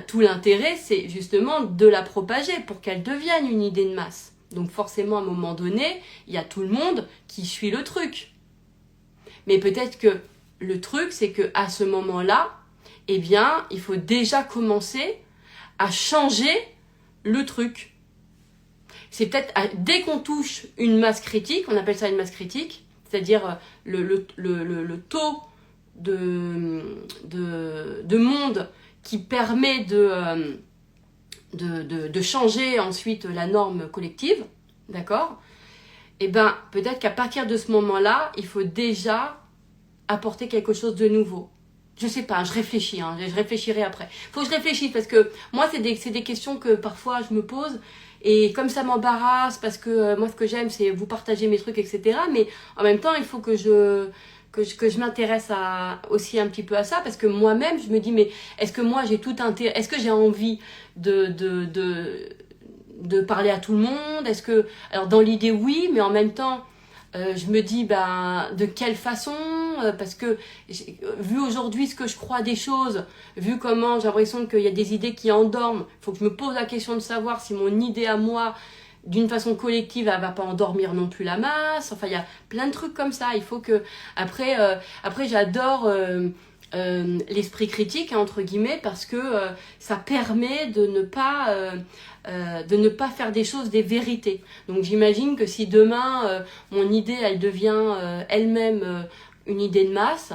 tout l'intérêt, c'est justement de la propager pour qu'elle devienne une idée de masse. Donc forcément, à un moment donné, il y a tout le monde qui suit le truc. Mais peut-être que le truc, c'est qu'à ce moment-là, eh bien, il faut déjà commencer à changer le truc. C'est peut-être, dès qu'on touche une masse critique, on appelle ça une masse critique, c'est-à-dire le taux de monde qui permet de changer ensuite la norme collective, d'accord ? Eh bien, peut-être qu'à partir de ce moment-là, il faut déjà apporter quelque chose de nouveau. Je sais pas, je réfléchis, hein, je réfléchirai après. Faut que je réfléchisse parce que moi, c'est des questions que parfois je me pose et comme ça m'embarrasse parce que moi, ce que j'aime, c'est vous partager mes trucs, etc. Mais en même temps, il faut que je m'intéresse aussi un petit peu à ça parce que moi-même, je me dis, mais est-ce que moi, j'ai tout intérêt, est-ce que j'ai envie de parler à tout le monde? Est-ce que, alors dans l'idée oui, mais en même temps je me dis de quelle façon, parce que vu aujourd'hui ce que je crois des choses, vu comment j'ai l'impression qu'il y a des idées qui endorment, il faut que je me pose la question de savoir si mon idée à moi d'une façon collective elle va pas endormir non plus la masse. Enfin il y a plein de trucs comme ça. Il faut que après j'adore l'esprit critique, hein, entre guillemets, parce que ça permet de ne pas faire des choses des vérités. Donc j'imagine que si demain mon idée elle devient elle-même une idée de masse,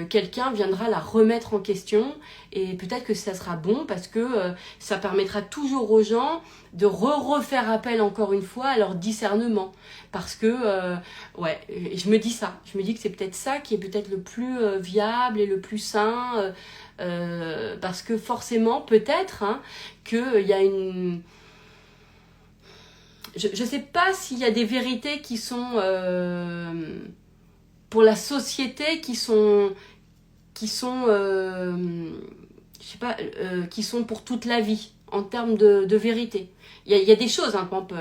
quelqu'un viendra la remettre en question et peut-être que ça sera bon parce que ça permettra toujours aux gens de refaire appel encore une fois à leur discernement. Parce que, ouais, je me dis ça. Je me dis que c'est peut-être ça qui est peut-être le plus viable et le plus sain. Parce que forcément, peut-être, hein, qu'il y a une... Je ne sais pas s'il y a des vérités qui sont... pour la société, qui sont je sais pas, qui sont pour toute la vie, en termes de vérité. Il y a des choses, hein, par exemple,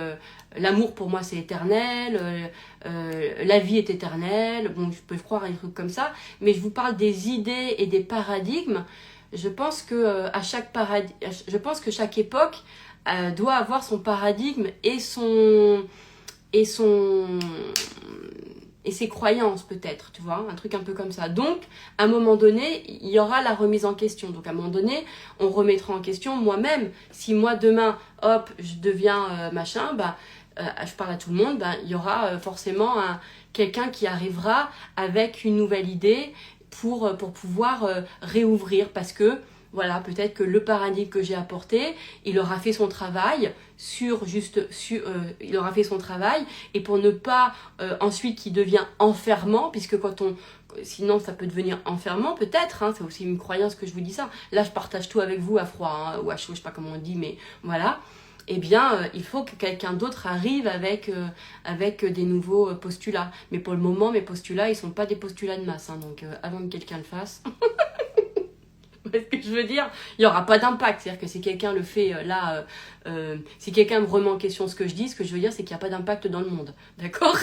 l'amour pour moi c'est éternel, la vie est éternelle, bon je peux croire à des trucs comme ça, mais je vous parle des idées et des paradigmes. Je pense que chaque époque doit avoir son paradigme et ses croyances peut-être, tu vois, un truc un peu comme ça. Donc, à un moment donné, il y aura la remise en question. Donc, à un moment donné, on remettra en question moi-même. Si moi, demain, hop, je deviens machin, je parle à tout le monde, il y aura forcément quelqu'un qui arrivera avec une nouvelle idée pour pouvoir réouvrir. Parce que, voilà, peut-être que le paradigme que j'ai apporté, il aura fait son travail il aura fait son travail et pour ne pas ensuite qu'il devient enfermant, puisque sinon ça peut devenir enfermant peut-être, hein, c'est aussi une croyance que je vous dis ça. Là je partage tout avec vous à froid, hein, ou à chaud, je sais pas comment on dit, mais voilà. Eh bien, il faut que quelqu'un d'autre arrive avec des nouveaux postulats. Mais pour le moment, mes postulats, ils sont pas des postulats de masse, hein, donc avant que quelqu'un le fasse... Ce que je veux dire, il n'y aura pas d'impact. C'est-à-dire que si quelqu'un le fait si quelqu'un me remet en question ce que je dis, ce que je veux dire, c'est qu'il n'y a pas d'impact dans le monde. D'accord?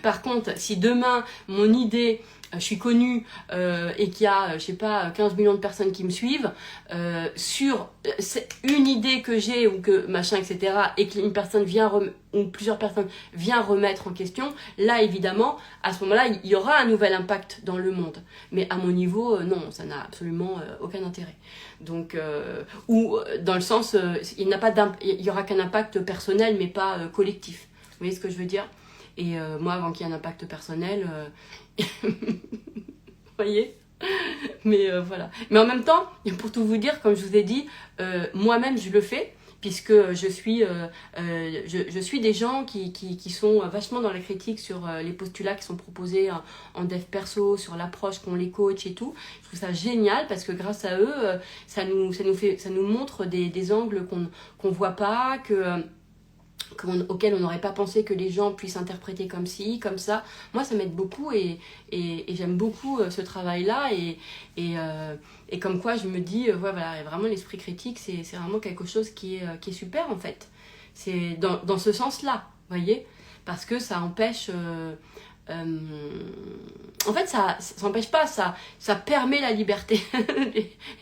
Par contre, si demain, mon idée, je suis connue et qu'il y a, je sais pas, 15 millions de personnes qui me suivent, sur une idée que j'ai ou que machin, etc., et qu'une personne ou plusieurs personnes viennent remettre en question, là, évidemment, à ce moment-là, il y aura un nouvel impact dans le monde. Mais à mon niveau, non, ça n'a absolument aucun intérêt. Donc, ou dans le sens, il n'y aura qu'un impact personnel, mais pas collectif. Vous voyez ce que je veux dire? Et moi, avant qu'il y ait un impact personnel, vous voyez? Mais voilà. Mais en même temps, pour tout vous dire, comme je vous ai dit, moi-même, je le fais, puisque je suis des gens qui sont vachement dans la critique sur les postulats qui sont proposés en dev perso, sur l'approche qu'ont les coachs et tout. Je trouve ça génial, parce que grâce à eux, ça nous montre des angles qu'on voit pas, que... auquel on n'aurait pas pensé que les gens puissent interpréter comme ci, comme ça. Moi, ça m'aide beaucoup et j'aime beaucoup ce travail-là. Et comme quoi, je me dis, ouais, voilà, vraiment, l'esprit critique, c'est vraiment quelque chose qui est super, en fait. C'est dans ce sens-là, vous voyez, parce que ça empêche... en fait, ça n'empêche pas, ça permet la liberté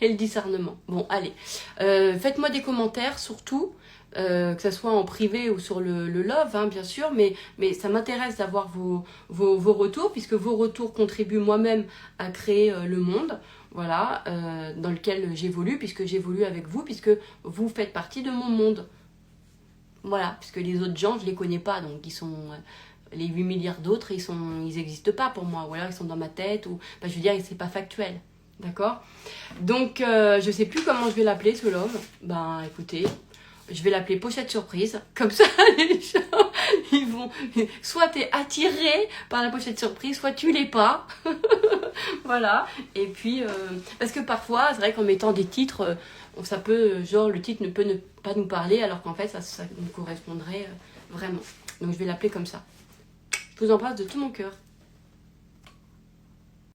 et le discernement. Bon, allez, faites-moi des commentaires, surtout, que ce soit en privé ou sur le love, hein, bien sûr, mais ça m'intéresse d'avoir vos retours, puisque vos retours contribuent moi-même à créer le monde, voilà, dans lequel j'évolue, puisque j'évolue avec vous, puisque vous faites partie de mon monde. Voilà, puisque les autres gens, je les connais pas, donc ils sont... les 8 milliards d'autres, ils existent pas pour moi, ou alors ils sont dans ma tête, ou je veux dire, c'est pas factuel, d'accord? Donc, je sais plus comment je vais l'appeler, ce love. Ben, écoutez, je vais l'appeler pochette surprise, comme ça, les gens, ils vont... Soit t'es attiré par la pochette surprise, soit tu l'es pas, voilà, et puis, parce que parfois, c'est vrai qu'en mettant des titres, ça peut, genre, le titre ne peut ne pas nous parler, alors qu'en fait, ça nous correspondrait vraiment. Donc, je vais l'appeler comme ça. Je vous embrasse de tout mon cœur.